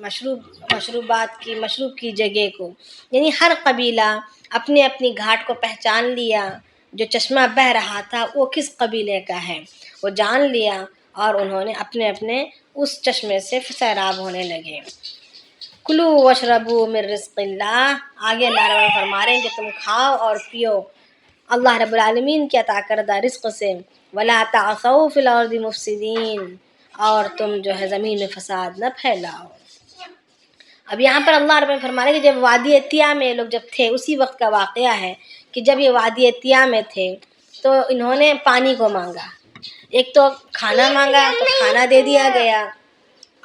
B: مشروب کی جگہ کو، یعنی ہر قبیلہ اپنے اپنی گھاٹ کو پہچان لیا، جو چشمہ بہہ رہا تھا وہ کس قبیلے کا ہے وہ جان لیا، اور انہوں نے اپنے اپنے اس چشمے سے سیراب ہونے لگے. کلو واشربوا من رزق اللہ، آگے اللہ رب فرما رہے ہیں کہ تم کھاؤ اور پیو اللہ رب العالمین کی عطا کردہ رزق سے. ولا تعثوا فی الارض مفسدین، اور تم جو ہے زمین میں فساد نہ پھیلاؤ. اب یہاں پر اللہ رب فرما رہے ہیں کہ جب وادی طیٰ میں لوگ جب تھے، اسی وقت کا واقعہ ہے کہ جب یہ وادی طیٰ میں تھے تو انہوں نے پانی کو مانگا. ایک تو کھانا مانگا تو کھانا دے دیا گیا،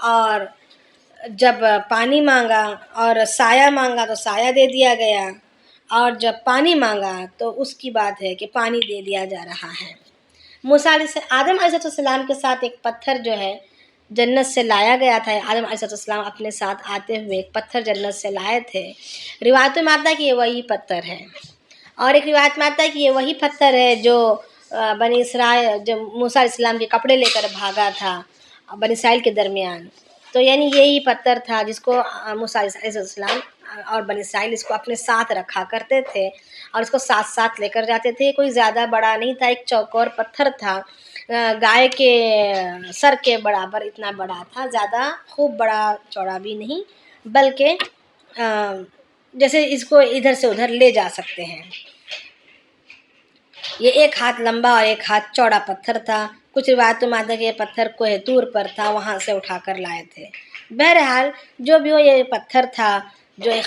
B: اور جب پانی مانگا اور سایہ مانگا تو سایہ دے دیا گیا، اور جب پانی مانگا تو اس کی بات ہے کہ پانی دے دیا جا رہا ہے. آدم علیہ السلام کے ساتھ ایک پتھر جو ہے جنت سے لایا گیا تھا. آدم علیہ السلام اپنے ساتھ آتے ہوئے ایک پتھر جنت سے لائے تھے. روایتوں میں آتا ہے کہ یہ وہی پتھر ہے، اور ایک روایت میں آتا ہے کہ یہ وہی پتھر ہے جو بنی اسرائیل جب موسیٰ علیہ السلام کے کپڑے لے کر بھاگا تھا بنی اسرائیل کے درمیان، تو یعنی یہی پتھر تھا جس کو موسیٰ علیہ السلام اور بنی اسرائیل اس کو اپنے ساتھ رکھا کرتے تھے اور اس کو ساتھ ساتھ لے کر جاتے تھے۔ کوئی زیادہ بڑا نہیں تھا، ایک چوکور پتھر تھا، گائے کے سر کے برابر اتنا بڑا تھا، زیادہ خوب بڑا چوڑا بھی نہیں، بلکہ جیسے اس کو ادھر سے ادھر لے جا سکتے ہیں۔ یہ 1 ہاتھ لمبا اور 1 ہاتھ چوڑا پتھر تھا۔ کچھ روایتوں میں آتا ہے کہ یہ پتھر کوہ طور پر تھا، وہاں سے اٹھا کر لائے تھے۔ بہرحال جو بھی ہو، یہ پتھر تھا جو ایک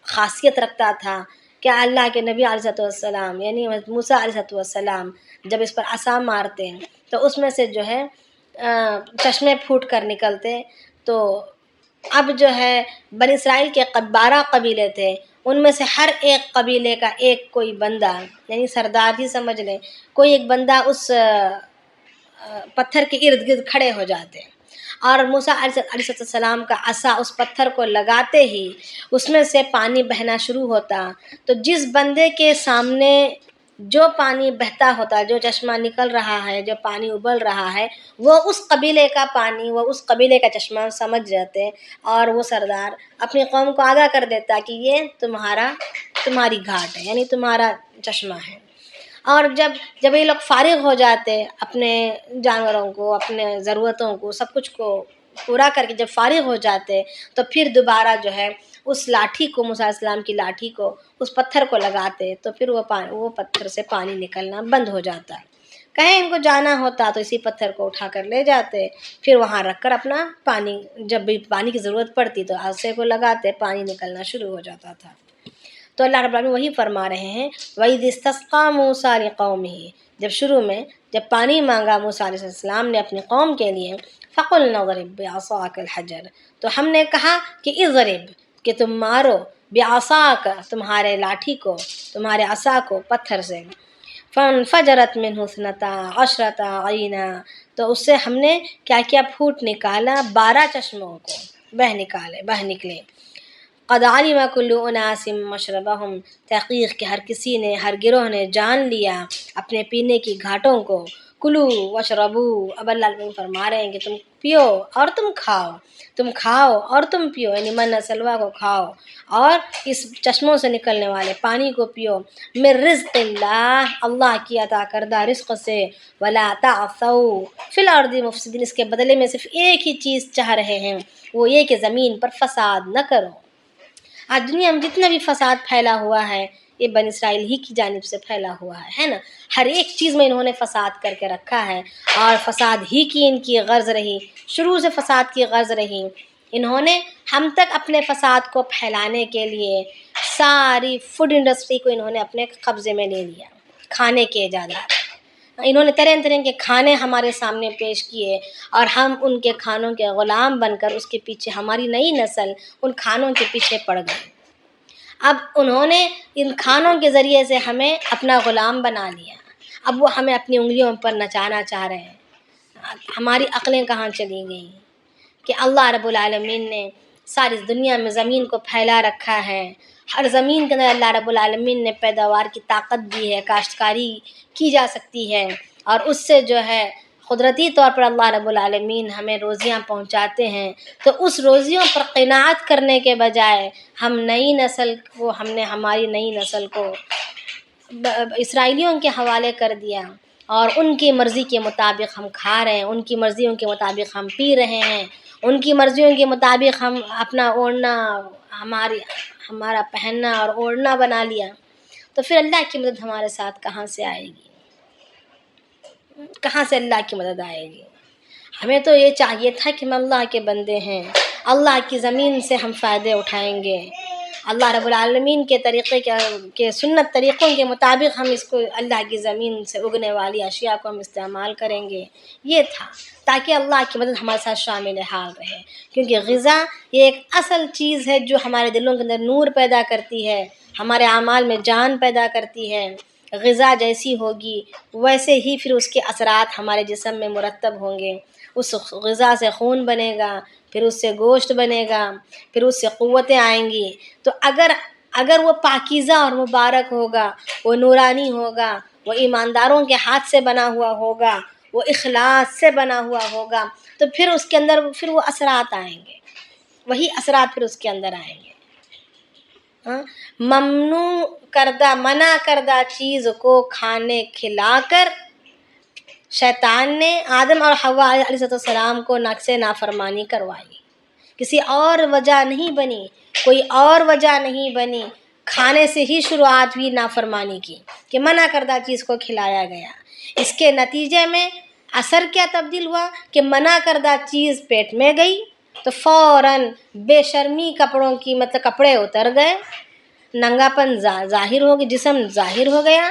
B: خاصیت رکھتا تھا کہ اللہ کے نبی علیہ السلام یعنی موسیٰ علیہ السلام جب اس پر عصا مارتے تو اس میں سے جو ہے چشمے پھوٹ کر نکلتے۔ تو اب جو ہے بنی اسرائیل کے 12 قبیلے تھے، ان میں سے ہر ایک قبیلے کا ایک کوئی بندہ، یعنی سردار ہی سمجھ لیں، کوئی ایک بندہ اس پتھر کے ارد گرد کھڑے ہو جاتے اور موسیٰ علیہ السلام کا عصا اس پتھر کو لگاتے ہی اس میں سے پانی بہنا شروع ہوتا۔ تو جس بندے کے سامنے جو پانی بہتا ہوتا، جو چشمہ نکل رہا ہے، جو پانی ابل رہا ہے، وہ اس قبیلے کا پانی، وہ اس قبیلے کا چشمہ سمجھ جاتے، اور وہ سردار اپنی قوم کو آگاہ کر دیتا کہ یہ تمہاری گھاٹ ہے، یعنی تمہارا چشمہ ہے۔ اور جب یہ لوگ فارغ ہو جاتے اپنے جانوروں کو، اپنے ضرورتوں کو، سب کچھ کو پورا کر کے جب فارغ ہو جاتے تو پھر دوبارہ جو ہے اس لاٹھی کو، موسیٰ علیہ السلام کی لاٹھی کو اس پتھر کو لگاتے تو پھر وہ پتھر سے پانی نکلنا بند ہو جاتا۔ کہیں ان کو جانا ہوتا تو اسی پتھر کو اٹھا کر لے جاتے، پھر وہاں رکھ کر اپنا پانی، جب بھی پانی کی ضرورت پڑتی تو عصے کو لگاتے، پانی نکلنا شروع ہو جاتا تھا۔ تو اللہ رب العالمین وہی فرما رہے ہیں وَإِذِ اسْتَسْقَىٰ مُوسَىٰ لِقَوْمِهِ، جب شروع میں جب پانی مانگا موسیٰ علیہ السلام نے اپنی قوم کے لیے، فَقُلْنَا اضْرِب بِعَصَاكَ الْحَجَرَ، تو ہم نے کہا کہ اضرب، کہ تم مارو، بعصاک، تمہارے لاٹھی کو، تمہارے عصا کو پتھر سے، فَانْفَجَرَتْ مِنْهُ اثْنَتَا عَشْرَةَ عَيْنًا، تو اس سے ہم نے کیا پھوٹ نکالا، 12 چشموں کو بہہ نکلے۔ قَدْ عَلِمَ كُلُّ أُنَاسٍ مَّشْرَبَهُمْ، تحقیق کہ ہر کسی نے، ہر گروہ نے جان لیا اپنے پینے کی گھاٹوں کو۔ کلو وشربو، اب اللہ فرما رہے ہیں کہ تم پیو اور تم کھاؤ، تم کھاؤ اور تم پیو، یعنی من سلوا کو کھاؤ اور اس چشموں سے نکلنے والے پانی کو پیو، من رزق اللہ، اللہ کی عطا کردہ رزق سے، ولا تعثوا فی الارض مفسدین، اس کے بدلے میں صرف ایک ہی چیز چاہ رہے ہیں، وہ یہ کہ زمین پر فساد نہ کرو۔ آج دنیا میں جتنا بھی فساد پھیلا ہوا ہے یہ بنی اسرائیل ہی کی جانب سے پھیلا ہوا ہے نا، ہر ایک چیز میں انہوں نے فساد کر کے رکھا ہے، اور فساد ہی کی ان کی غرض رہی، شروع سے فساد کی غرض رہی۔ انہوں نے ہم تک اپنے فساد کو پھیلانے کے لیے ساری فوڈ انڈسٹری کو انہوں نے اپنے قبضے میں لے لیا، کھانے کے ایجادات، انہوں نے طرح طرح کے کھانے ہمارے سامنے پیش کیے اور ہم ان کے کھانوں کے غلام بن کر اس کے پیچھے، ہماری نئی نسل ان کھانوں کے پیچھے پڑ گئی۔ اب انہوں نے ان کھانوں کے ذریعے سے ہمیں اپنا غلام بنا لیا، اب وہ ہمیں اپنی انگلیوں پر نچانا چاہ رہے ہیں۔ ہماری عقلیں کہاں چلی گئیں کہ اللہ رب العالمین نے ساری دنیا میں زمین کو پھیلا رکھا ہے، ہر زمین کے اندر اللہ رب العالمین نے پیداوار کی طاقت دی ہے، کاشتکاری کی جا سکتی ہے، اور اس سے جو ہے قدرتی طور پر اللہ رب العالمین ہمیں روزیاں پہنچاتے ہیں۔ تو اس روزیوں پر قناعت کرنے کے بجائے ہم نے ہماری نئی نسل کو اسرائیلیوں کے حوالے کر دیا، اور ان کی مرضی کے مطابق ہم کھا رہے ہیں، ان کی مرضیوں کے مطابق ہم پی رہے ہیں، ان کی مرضیوں کے مطابق ہم اپنا اوڑھنا، ہمارا پہننا اور اوڑھنا بنا لیا۔ تو پھر اللہ کی مدد ہمارے ساتھ کہاں سے آئے گی؟ کہاں سے اللہ کی مدد آئے گی؟ ہمیں تو یہ چاہیے تھا کہ ہم اللہ کے بندے ہیں، اللہ کی زمین سے ہم فائدے اٹھائیں گے، اللہ رب العالمین کے طریقے کے سنت طریقوں کے مطابق ہم اس کو، اللہ کی زمین سے اگنے والی اشیاء کو ہم استعمال کریں گے، یہ تھا تاکہ اللہ کی مدد ہمارے ساتھ شامل حال رہے۔ کیونکہ غذا یہ ایک اصل چیز ہے جو ہمارے دلوں کے اندر نور پیدا کرتی ہے، ہمارے اعمال میں جان پیدا کرتی ہے۔ غذا جیسی ہوگی ویسے ہی پھر اس کے اثرات ہمارے جسم میں مرتب ہوں گے، اس غذا سے خون بنے گا، پھر اس سے گوشت بنے گا، پھر اس سے قوتیں آئیں گی۔ تو اگر وہ پاکیزہ اور مبارک ہوگا، وہ نورانی ہوگا، وہ ایمانداروں کے ہاتھ سے بنا ہوا ہوگا، وہ اخلاص سے بنا ہوا ہوگا، تو پھر اس کے اندر پھر وہ اثرات آئیں گے، وہی اثرات پھر اس کے اندر آئیں گے۔ ہاں، ممنوع کردہ، منع کردہ چیز کو کھانے کھلا کر شیطان نے آدم اور حوا علیہ السلام کو سے نافرمانی کروائی، کسی اور وجہ نہیں بنی، کوئی اور وجہ نہیں بنی، کھانے سے ہی شروعات ہوئی نافرمانی کی کہ منع کردہ چیز کو کھلایا گیا۔ اس کے نتیجے میں اثر کیا تبدیل ہوا کہ منع کردہ چیز پیٹ میں گئی تو فوراً بے شرمی کپڑوں کی مطلب کپڑے اتر گئے، ننگا پن ظاہر ہو گیا، جسم ظاہر ہو گیا۔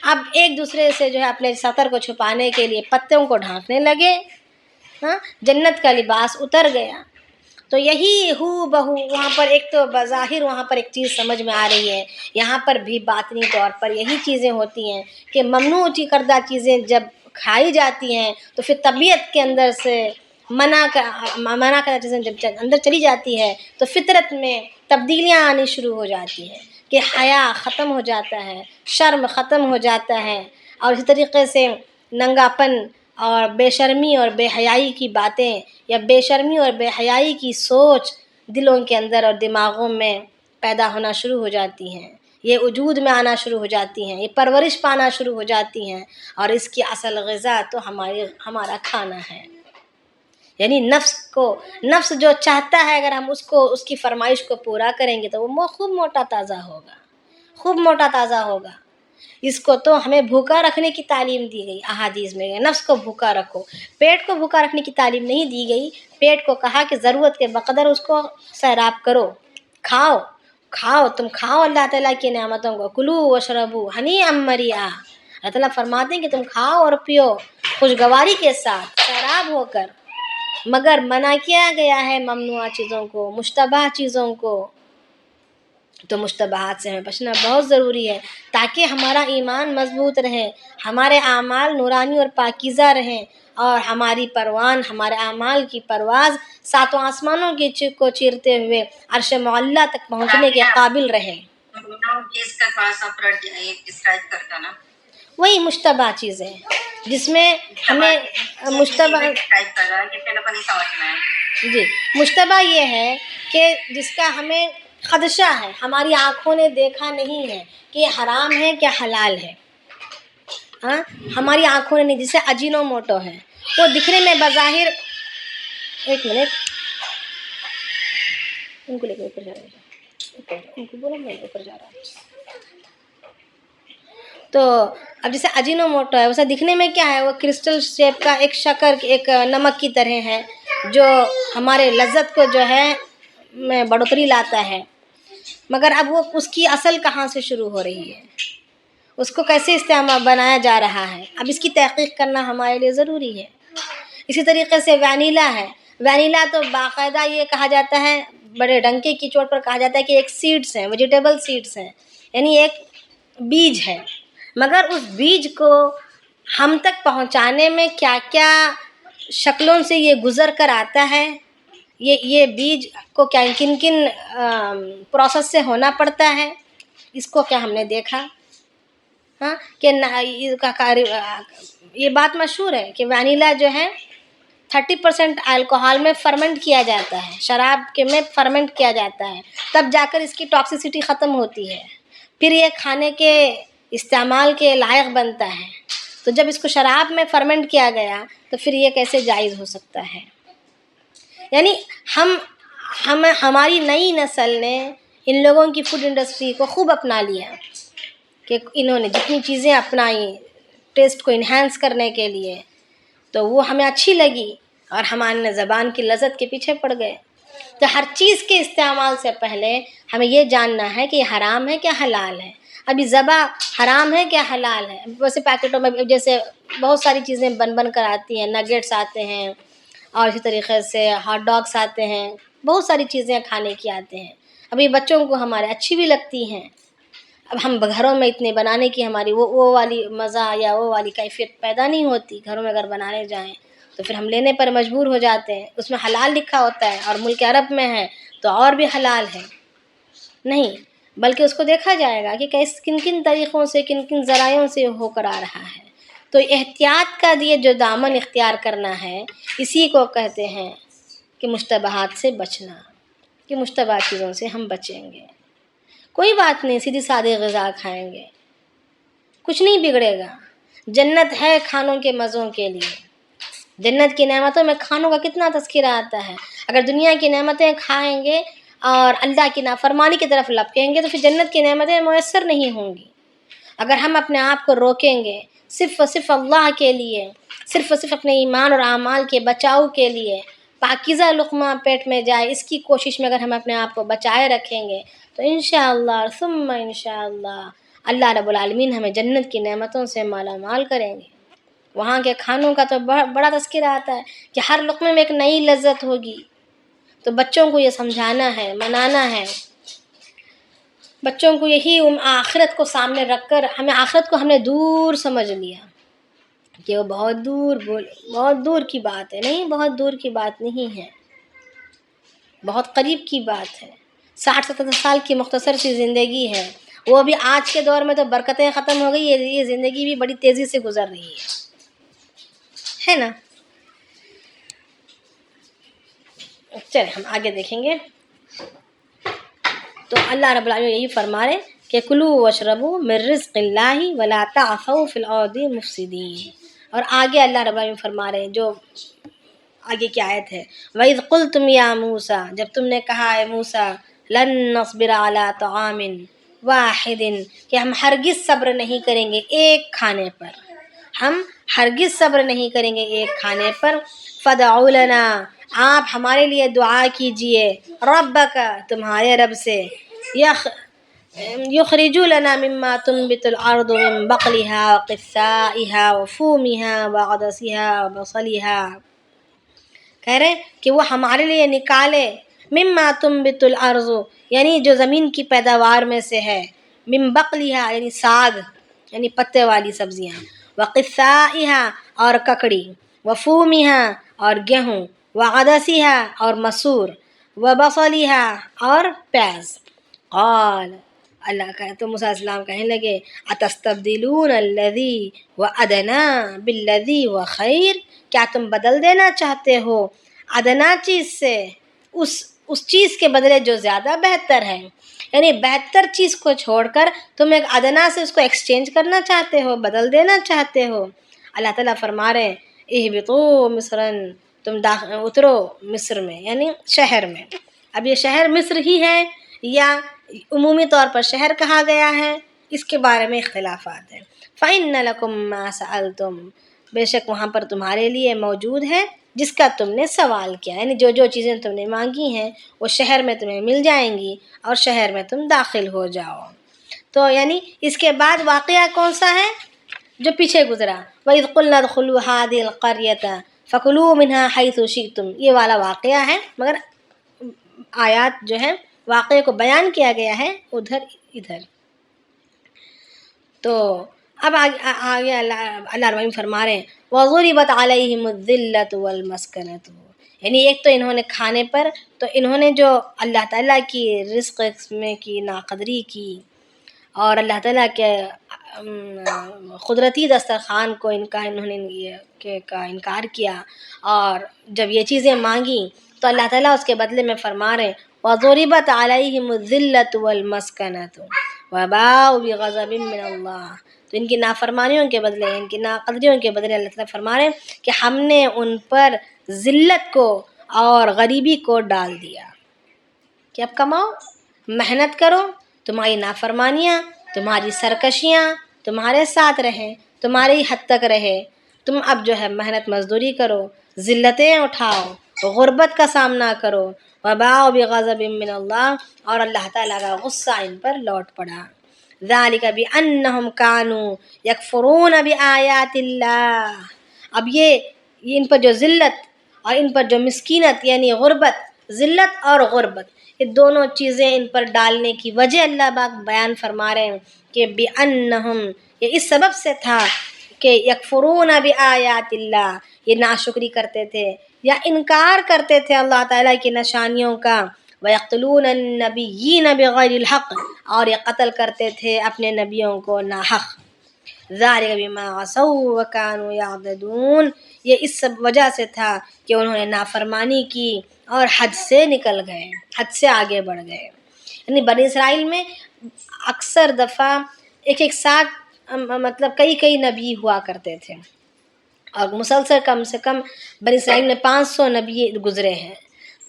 B: اب ایک دوسرے سے جو ہے اپنے سطر کو چھپانے کے لیے پتوں کو ڈھانکنے لگے، ہاں، جنت کا لباس اتر گیا۔ تو یہی ہو بہو وہاں پر ایک تو بظاہر وہاں پر ایک چیز سمجھ میں آ رہی ہے، یہاں پر بھی باطنی طور پر یہی چیزیں ہوتی ہیں کہ ممنوع کردہ چیزیں جب کھائی جاتی ہیں تو پھر طبیعت کے اندر سے منع کردہ چیزیں جب اندر چلی جاتی ہے تو فطرت میں تبدیلیاں آنی شروع ہو جاتی ہیں کہ حیا ختم ہو جاتا ہے، شرم ختم ہو جاتا ہے، اور اسی طریقے سے ننگاپن اور بے شرمی اور بے حیائی کی باتیں یا بے شرمی اور بے حیائی کی سوچ دلوں کے اندر اور دماغوں میں پیدا ہونا شروع ہو جاتی ہیں، یہ وجود میں آنا شروع ہو جاتی ہیں، یہ پرورش پانا شروع ہو جاتی ہیں، اور اس کی اصل غذا تو ہمارا کھانا ہے۔ یعنی نفس جو چاہتا ہے اگر ہم اس کی فرمائش کو پورا کریں گے تو وہ خوب موٹا تازہ ہوگا، خوب موٹا تازہ ہوگا۔ اس کو تو ہمیں بھوکا رکھنے کی تعلیم دی گئی احادیث میں، نفس کو بھوکا رکھو، پیٹ کو بھوکا رکھنے کی تعلیم نہیں دی گئی، پیٹ کو کہا کہ ضرورت کے بقدر اس کو سیراب کرو، کھاؤ تم کھاؤ اللہ تعالیٰ کی نعمتوں کو، کلو وشربو ہنیئا مریا، اللہ تعالیٰ فرماتے ہیں کہ تم کھاؤ اور پیو خوشگواری کے ساتھ، سیراب ہو کر، مگر منع کیا گیا ہے ممنوعہ چیزوں کو، مشتبہ چیزوں کو۔ تو مشتبہات سے ہمیں بچنا بہت ضروری ہے تاکہ ہمارا ایمان مضبوط رہے، ہمارے اعمال نورانی اور پاکیزہ رہیں، اور ہماری ہمارے اعمال کی پرواز ساتوں آسمانوں کو چیرتے ہوئے عرش معلیٰ تک پہنچنے کے قابل رہے۔
C: اس کا تھوڑا سا ڈسکرائب کرتا نا،
B: وہی مشتبہ چیزیں جس میں ہمیں مشتبہ جی مشتبہ یہ ہے کہ جس کا ہمیں خدشہ ہے، ہماری آنکھوں نے دیکھا نہیں ہے کہ یہ حرام ہے کیا حلال ہے، ہاں ہماری آنکھوں نے نہیں، جسے اجینو موٹو ہے، وہ دکھنے میں بظاہر، ایک منٹ ان کو لے کے اوپر جا رہا ہے، ان کو بولو میں اوپر جا رہا ہوں۔ تو اب جیسے اجینو موٹو ہے، ویسے دکھنے میں کیا ہے، وہ کرسٹل شیپ کا ایک شکر ایک نمک کی طرح ہے جو ہمارے لذت کو جو ہے میں بڑھوتری لاتا ہے، مگر اب وہ اس کی اصل کہاں سے شروع ہو رہی ہے، اس کو کیسے استعمال بنایا جا رہا ہے، اب اس کی تحقیق کرنا ہمارے لیے ضروری ہے۔ اسی طریقے سے وینیلا ہے، وینیلا تو باقاعدہ یہ کہا جاتا ہے، بڑے ڈنکے کی چوٹ پر کہا جاتا ہے کہ ایک سیڈس ہیں، ویجیٹیبل سیڈس ہیں، یعنی ایک بیج ہے، مگر اس بیج کو ہم تک پہنچانے میں کیا کیا شکلوں سے یہ گزر کر آتا ہے، یہ بیج کو کیا کن پروسیس سے ہونا پڑتا ہے، اس کو کیا ہم نے دیکھا، ہاں کہ یہ بات مشہور ہے کہ وینیلا جو ہے 30% الکوہول میں فرمنٹ کیا جاتا ہے، شراب کے میں فرمنٹ کیا جاتا ہے، تب جا کر اس کی ٹاکسیسٹی ختم ہوتی ہے، پھر یہ کھانے کے استعمال کے لائق بنتا ہے، تو جب اس کو شراب میں فرمنٹ کیا گیا تو پھر یہ کیسے جائز ہو سکتا ہے۔ یعنی ہماری نئی نسل نے ان لوگوں کی فوڈ انڈسٹری کو خوب اپنا لیا کہ انہوں نے جتنی چیزیں اپنائی ٹیسٹ کو انہینس کرنے کے لیے تو وہ ہمیں اچھی لگی، اور ہمارے زبان کی لذت کے پیچھے پڑ گئے۔ تو ہر چیز کے استعمال سے پہلے ہمیں یہ جاننا ہے کہ یہ حرام ہے کیا حلال ہے۔ ابھی ذبح حرام ہے کیا حلال ہے، ویسے پیکٹوں میں جیسے بہت ساری چیزیں بن کر آتی ہیں، نگیٹس آتے ہیں، اور اسی طریقے سے ہاٹ ڈاگس آتے ہیں، بہت ساری چیزیں کھانے کی آتے ہیں، ابھی بچوں کو ہمارے اچھی بھی لگتی ہیں، اب ہم گھروں میں اتنے بنانے کی ہماری وہ والی مزہ یا وہ والی کیفیت پیدا نہیں ہوتی، گھروں میں اگر بنانے جائیں تو پھر ہم لینے پر مجبور ہو جاتے ہیں، اس میں حلال لکھا ہوتا ہے، اور ملک عرب میں ہے تو اور بھی حلال ہے، نہیں بلکہ اس کو دیکھا جائے گا کہ کن کن طریقوں سے کن کن ذرائعوں سے ہو کر آ رہا ہے۔ تو احتیاط کا یہ جو دامن اختیار کرنا ہے، اسی کو کہتے ہیں کہ مشتبہات سے بچنا، کہ مشتبہ چیزوں سے ہم بچیں گے۔ کوئی بات نہیں، سیدھی سادی غذا کھائیں گے، کچھ نہیں بگڑے گا۔ جنت ہے کھانوں کے مزوں کے لیے۔ جنت کی نعمتوں میں کھانوں کا کتنا تذکرہ آتا ہے۔ اگر دنیا کی نعمتیں کھائیں گے اور اللہ کی نافرمانی کی طرف لپکیں گے تو پھر جنت کی نعمتیں میسر نہیں ہوں گی۔ اگر ہم اپنے آپ کو روکیں گے صرف و صرف اللہ کے لیے، صرف و صرف اپنے ایمان اور اعمال کے بچاؤ کے لیے، پاکیزہ لقمہ پیٹ میں جائے اس کی کوشش میں اگر ہم اپنے آپ کو بچائے رکھیں گے تو انشاءاللہ ثم انشاءاللہ اللہ رب العالمین ہمیں جنت کی نعمتوں سے مالا مال کریں گے۔ وہاں کے کھانوں کا تو بڑا تذکرہ آتا ہے کہ ہر لقمے میں ایک نئی لذت ہوگی۔ تو بچوں کو یہ سمجھانا ہے، منانا ہے، بچوں کو یہی آخرت کو سامنے رکھ کر، آخرت کو ہم نے دور سمجھ لیا کہ وہ بہت دور کی بات ہے۔ نہیں، بہت دور کی بات نہیں ہے، بہت قریب کی بات ہے۔ 60-70 سال کی مختصر سی زندگی ہے، وہ بھی آج کے دور میں تو برکتیں ختم ہو گئی ہے، یہ زندگی بھی بڑی تیزی سے گزر رہی ہے نا۔ چلیں ہم آگے دیکھیں گے۔ تو اللہ رب العالمین یہی فرما رہے کہ کلوا واشربوا من رزق اللہ ولا تعثوا فی الارض مفسدین۔ اور آگے اللہ رب العالمین فرما رہے ہیں، جو آگے کی آیت ہے، وَإِذْ قُلْتُمْ يَا مُوسَىٰ، جب تم نے کہا ہے موسیٰ، لَن نَّصْبِرَ عَلَىٰ طَعَامٍ وَاحِدٍ، کہ ہم ہرگز صبر نہیں کریں گے ایک کھانے پر، ہم ہرگز صبر نہیں کریں گے ایک کھانے پر، فَادْعُ لَنَا، آپ ہمارے لیے دعا کیجئے، ربک، تمہارے رب سے، یخرج لنا مما تنبت الارض من بقلها وقثائها وفومها وعدسها وبصلها، کہہ رہے کہ وہ ہمارے لیے نکالے، مما تنبت الارض یعنی جو زمین کی پیداوار میں سے ہے، من بقلها یعنی ساگ یعنی پتے والی سبزیاں، وقثائها اور ککڑی، وفومها اور گیہوں، وعدسها اور مسور، وبصلها اور پیاز۔ قال، اللہ کا تو موسیٰ علیہ السلام کہنے لگے، اتستبدلون الذی وادنا بالذی وخیر، کیا تم بدل دینا چاہتے ہو ادنا چیز سے اس چیز کے بدلے جو زیادہ بہتر ہے، یعنی بہتر چیز کو چھوڑ کر تم ایک ادنا سے اس کو ایکسچینج کرنا چاہتے ہو، بدل دینا چاہتے ہو۔ اللہ تعالیٰ فرما رہے ہیں اہبطوا مصرا، تم اترو مصر میں یعنی شہر میں۔ اب یہ شہر مصر ہی ہے یا عمومی طور پر شہر کہا گیا ہے، اس کے بارے میں اختلافات ہیں۔ فَإِنَّ لَكُمْ مَا سَأَلْتُمْ، بے شک وہاں پر تمہارے لیے موجود ہے جس کا تم نے سوال کیا، یعنی جو چیزیں تم نے مانگی ہیں وہ شہر میں تمہیں مل جائیں گی اور شہر میں تم داخل ہو جاؤ۔ تو یعنی اس کے بعد واقعہ کون سا ہے جو پیچھے گزرا، وَإِذْ قُلْنَا ادْخُلُوا هَٰذِهِ الْقَرْيَةَ فَكُلُوا مِنْهَا حَيْثُ شِئْتُمْ، یہ والا واقعہ ہے، مگر آیات جو ہے واقعے کو بیان کیا گیا ہے ادھر۔ تو اب آگے اللہ رب فرما رہے ہیں وَضُرِبَتْ عَلَيْهِمُ الذِّلَّةُ وَالْمَسْكَنَةُ، یعنی ایک تو انہوں نے کھانے پر، تو انہوں نے جو اللہ تعالیٰ کی رزق میں کی ناقدری کی اور اللہ تعالیٰ کے قدرتی دسترخوان کو انہوں نے کا انکار کیا، اور جب یہ چیزیں مانگیں تو اللہ تعالیٰ اس کے بدلے میں فرما رہے ہیں وَضُرِبَتْ عَلَيْهِمُ الذِّلَّةُ وَالْمَسْكَنَةُ وَبَاءُوا بِغَضَبٍ مِّنَ اللَّهِ، تو ان کی نافرمانیوں کے بدلے، ان کی ناقدریوں کے بدلے اللہ تعالیٰ فرما رہے ہیں کہ ہم نے ان پر ذلت کو اور غریبی کو ڈال دیا، کہ اب کماؤ، محنت کرو، تمہاری نافرمانیاں، تمہاری سرکشیاں تمہارے ساتھ رہیں، تمہاری حد تک رہے، تم اب جو ہے محنت مزدوری کرو، ذلتیں اٹھاؤ، غربت کا سامنا کرو، وباءوا بغضب من اللہ، اور اللہ تعالیٰ کا غصہ ان پر لوٹ پڑا۔ ذالک بانہم کانوا یکفرون بآیات اللہ، اب یہ ان پر جو ذلت اور ان پر جو مسکینت یعنی غربت، ذلت اور غربت، یہ دونوں چیزیں ان پر ڈالنے کی وجہ اللہ پاک بیان فرما رہے ہیں کہ بانہم، یہ اس سبب سے تھا کہ یکفرون بآیات اللہ، یہ ناشکری کرتے تھے یا انکار کرتے تھے اللہ تعالیٰ کی نشانیوں کا، وَيَقْتُلُونَ النَّبِيِّينَ بِغَيْرِ الْحَقِّ، اور یہ قتل کرتے تھے اپنے نبیوں کو ناحق. ذَلِكَ بِمَا عَصَوْا وَكَانُوا يَعْتَدُونَ، یہ اس سب وجہ سے تھا کہ انہوں نے نافرمانی کی اور حد سے نکل گئے، حد سے آگے بڑھ گئے. یعنی بنی اسرائیل میں اکثر دفعہ ایک ساتھ مطلب کئی نبی ہوا کرتے تھے، اور مسلسل کم سے کم بنی اسرائیل میں 500 نبی گزرے ہیں.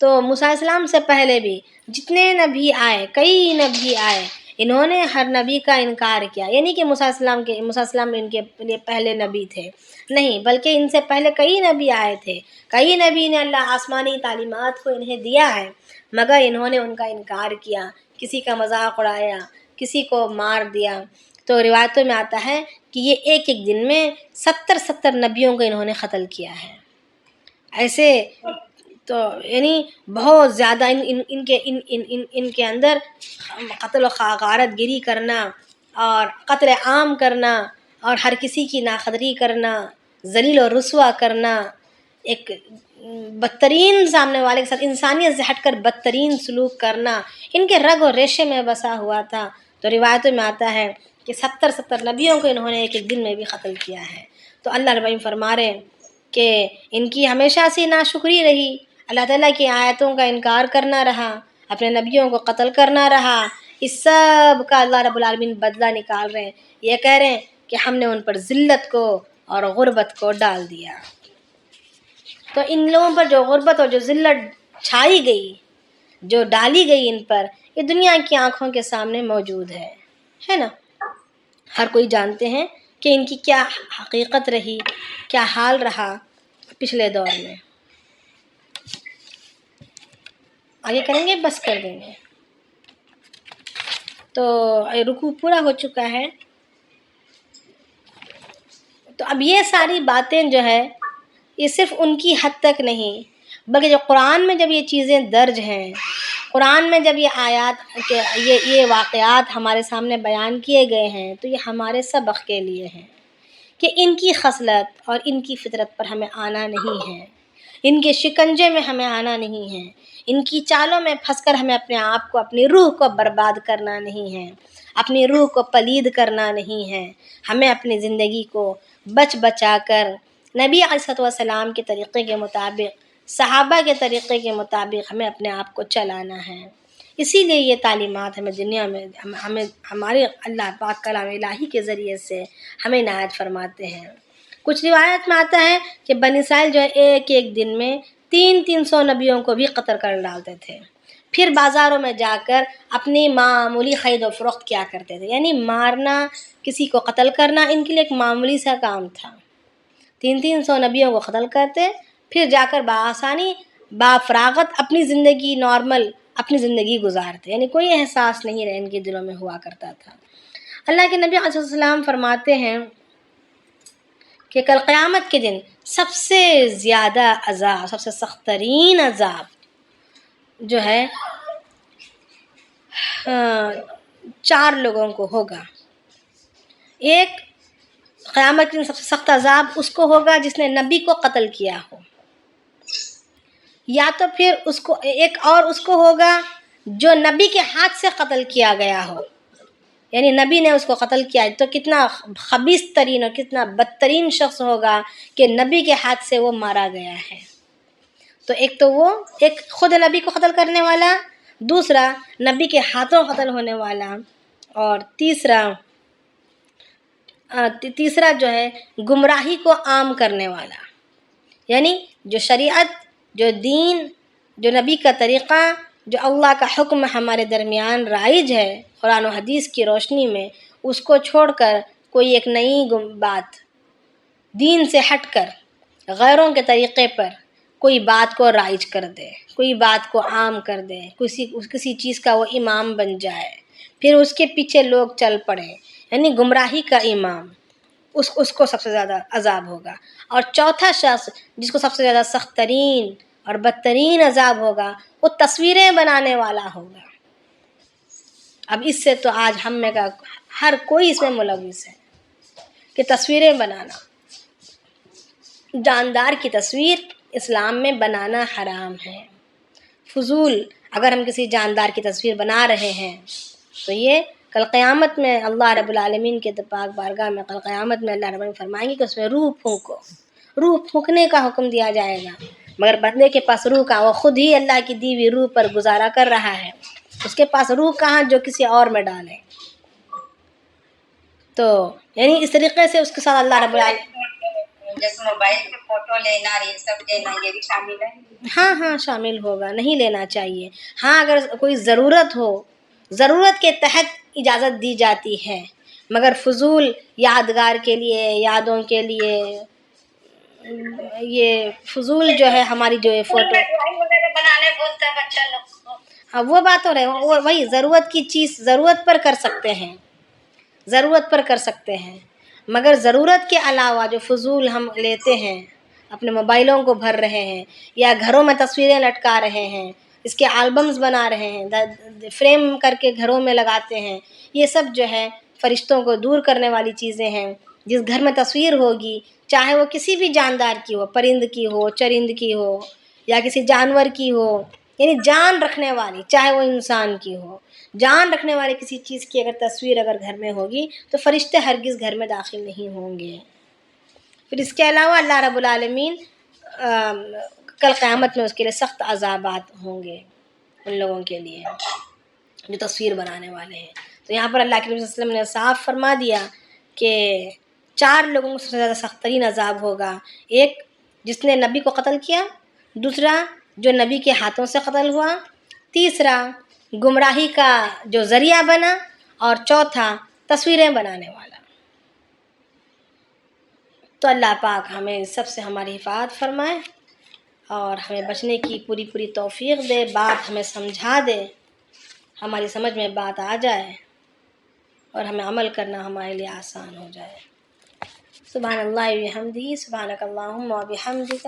B: تو موسیٰ علیہ السلام سے پہلے بھی جتنے نبی آئے، کئی نبی آئے، انہوں نے ہر نبی کا انکار کیا. یعنی کہ موسیٰ علیہ السلام ان کے لیے پہلے نبی تھے، نہیں، بلکہ ان سے پہلے کئی نبی آئے تھے، کئی نبی نے اللہ آسمانی تعلیمات کو انہیں دیا ہے، مگر انہوں نے ان کا انکار کیا، کسی کا مذاق اڑایا، کسی کو مار دیا. تو روایتوں میں آتا ہے کہ یہ ایک دن میں 70 نبیوں کو انہوں نے قتل کیا ہے. ایسے تو یعنی بہت زیادہ ان کے اندر قتل و غارت گری کرنا اور قتل عام کرنا اور ہر کسی کی ناقدری کرنا، ذلیل و رسوا کرنا، ایک بدترین سامنے والے کے ساتھ انسانیت سے ہٹ کر بدترین سلوک کرنا، ان کے رگ و ریشے میں بسا ہوا تھا. تو روایتوں میں آتا ہے کہ 70 نبیوں کو انہوں نے ایک دن میں بھی قتل کیا ہے. تو اللہ رب العالمین فرما رہے ہیں کہ ان کی ہمیشہ سے ناشکری رہی، اللہ تعالیٰ کی آیتوں کا انکار کرنا رہا، اپنے نبیوں کو قتل کرنا رہا. اس سب کا اللہ رب العالمین بدلہ نکال رہے ہیں. یہ کہہ رہے ہیں کہ ہم نے ان پر ذلت کو اور غربت کو ڈال دیا. تو ان لوگوں پر جو غربت اور جو ذلت چھائی گئی، جو ڈالی گئی ان پر، یہ دنیا کی آنکھوں کے سامنے موجود ہے نا. ہر کوئی جانتے ہیں کہ ان کی کیا حقیقت رہی، کیا حال رہا پچھلے دور میں. آگے کریں گے، بس کر دیں گے. تو رکوع پورا ہو چکا ہے. تو اب یہ ساری باتیں جو ہے یہ صرف ان کی حد تک نہیں، بلکہ جو قرآن میں جب یہ چیزیں درج ہیں، قرآن میں جب یہ آیات کے یہ واقعات ہمارے سامنے بیان کیے گئے ہیں، تو یہ ہمارے سبق کے لیے ہیں کہ ان کی خصلت اور ان کی فطرت پر ہمیں آنا نہیں ہے، ان کے شکنجے میں ہمیں آنا نہیں ہے، ان کی چالوں میں پھنس کر ہمیں اپنے آپ کو، اپنی روح کو برباد کرنا نہیں ہے، اپنی روح کو پلید کرنا نہیں ہے. ہمیں اپنی زندگی کو بچا کر نبی علیہ السلام کے طریقے کے مطابق، صحابہ کے طریقے کے مطابق ہمیں اپنے آپ کو چلانا ہے. اسی لیے یہ تعلیمات ہمیں دنیا میں ہمیں ہمارے اللہ پاک کلام الہی کے ذریعے سے ہمیں عنایت فرماتے ہیں. کچھ روایت میں آتا ہے کہ بنی اسرائیل جو ہے ایک دن میں 300 نبیوں کو بھی قتل کر ڈالتے تھے. پھر بازاروں میں جا کر اپنی معمولی خرید و فروخت کیا کرتے تھے. یعنی مارنا، کسی کو قتل کرنا ان کے لیے ایک معمولی سا کام تھا. 300 نبیوں کو قتل کرتے، پھر جا کر بآسانی بافراغت اپنی زندگی نارمل اپنی زندگی گزارتے. یعنی کوئی احساس نہیں رہے ان کے دلوں میں ہوا کرتا تھا. اللہ کے نبی علیہ السلام فرماتے ہیں کہ کل قیامت کے دن سب سے زیادہ عذاب، سب سے سخت ترین عذاب جو ہے 4 لوگوں کو ہوگا. ایک، قیامت کے دن سب سے سخت عذاب اس کو ہوگا جس نے نبی کو قتل کیا ہو، یا تو پھر اس کو ایک اور اس کو ہوگا جو نبی کے ہاتھ سے قتل کیا گیا ہو. یعنی نبی نے اس کو قتل کیا تو کتنا خبیث ترین اور کتنا بدترین شخص ہوگا کہ نبی کے ہاتھ سے وہ مارا گیا ہے. تو ایک خود نبی کو قتل کرنے والا، دوسرا نبی کے ہاتھوں قتل ہونے والا، اور تیسرا جو ہے گمراہی کو عام کرنے والا. یعنی جو شریعت، جو دین، جو نبی کا طریقہ، جو اللہ کا حکم ہمارے درمیان رائج ہے قرآن و حدیث کی روشنی میں، اس کو چھوڑ کر کوئی ایک نئی بات، دین سے ہٹ کر غیروں کے طریقے پر کوئی بات کو رائج کر دے، کوئی بات کو عام کر دے، کسی چیز کا وہ امام بن جائے، پھر اس کے پیچھے لوگ چل پڑے، یعنی گمراہی کا امام، اس کو سب سے زیادہ عذاب ہوگا. اور چوتھا شخص جس کو سب سے زیادہ سخت ترین اور بدترین عذاب ہوگا، وہ تصویریں بنانے والا ہوگا. اب اس سے تو آج ہم میں کا ہر کوئی اس میں ملوث ہے کہ تصویریں بنانا، جاندار کی تصویر اسلام میں بنانا حرام ہے. فضول اگر ہم کسی جاندار کی تصویر بنا رہے ہیں تو یہ کل قیامت میں اللہ رب العالمین کے پاک بارگاہ میں کل قیامت میں اللہ رب العالمین فرمائیں گے کہ اس میں روح پھونکو، روح پھونکنے کا حکم دیا جائے گا، مگر بندے کے پاس روح کہاں؟ وہ خود ہی اللہ کی دی ہوئی روح پر گزارا کر رہا ہے، اس کے پاس روح کہاں جو کسی اور میں ڈالے؟ تو یعنی اس طریقے سے اس کے ساتھ اللہ رب العالمین
D: جیسے موبائل پہ فوٹو لینا یہ سب لینا یہ بھی شامل ہے؟
B: ہاں شامل ہوگا، نہیں لینا چاہیے۔ ہاں اگر کوئی ضرورت ہو، ضرورت کے تحت اجازت دی جاتی ہے، مگر فضول یادگار کے لیے، یادوں کے لیے، یہ فضول جو ہے ہماری جو ہے فوٹو
D: ڈرائنگ وغیرہ بنانے بولتا ہے بچہ لوگ کو،
B: ہاں وہ بات ہو رہی ہے، وہی ضرورت کی چیز ضرورت پر کر سکتے ہیں، ضرورت پر کر سکتے ہیں، مگر ضرورت کے علاوہ جو فضول ہم لیتے ہیں، اپنے موبائلوں کو بھر رہے ہیں یا گھروں میں تصویریں لٹکا رہے ہیں، اس کے البمز بنا رہے ہیں، فریم کر کے گھروں میں لگاتے ہیں، یہ سب جو ہے فرشتوں کو دور کرنے والی چیزیں ہیں۔ جس گھر میں تصویر ہوگی، چاہے وہ کسی بھی جاندار کی ہو، پرند کی ہو، چرند کی ہو، یا کسی جانور کی ہو، یعنی جان رکھنے والی، چاہے وہ انسان کی ہو، جان رکھنے والی کسی چیز کی اگر تصویر اگر گھر میں ہوگی تو فرشتے ہرگز گھر میں داخل نہیں ہوں گے۔ پھر اس کے علاوہ اللہ رب العالمین کل قیامت میں اس کے لیے سخت عذابات ہوں گے ان لوگوں کے لیے جو تصویر بنانے والے ہیں۔ تو یہاں پر اللہ کے نبی صلی اللہ علیہ وسلم نے صاف فرما دیا کہ 4 لوگوں کو سب سے زیادہ سخت ترین عذاب ہوگا۔ ایک جس نے نبی کو قتل کیا، دوسرا جو نبی کے ہاتھوں سے قتل ہوا، تیسرا گمراہی کا جو ذریعہ بنا، اور چوتھا تصویریں بنانے والا۔ تو اللہ پاک ہمیں سب سے ہماری حفاظت فرمائے اور ہمیں بچنے کی پوری توفیق دے، بات ہمیں سمجھا دے، ہماری سمجھ میں بات آ جائے اور ہمیں عمل کرنا ہمارے لیے آسان ہو جائے۔ سبحان اللہ وبحمدہ، سبحانک اللہم وبحمدک،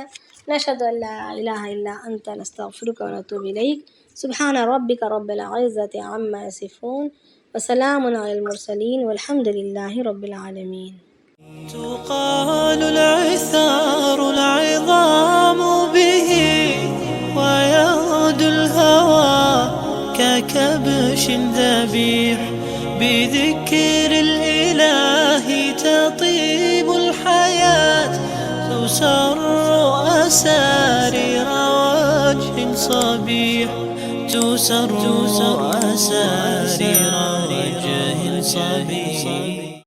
B: نشہد ان لا الہ الا انت، نستغفرک ونتوب الیک۔ سبحان ربک رب العزۃ عما یصفون، وسلام علی المرسلین، والحمد للہ رب العالمین۔
A: تقال العثار العظام به ويعود الهوى ككبش ذبيح، بذكر الإله تطيب الحياة، تسر أسارير وجه صبيح، تسر أسارير وجه صبيح.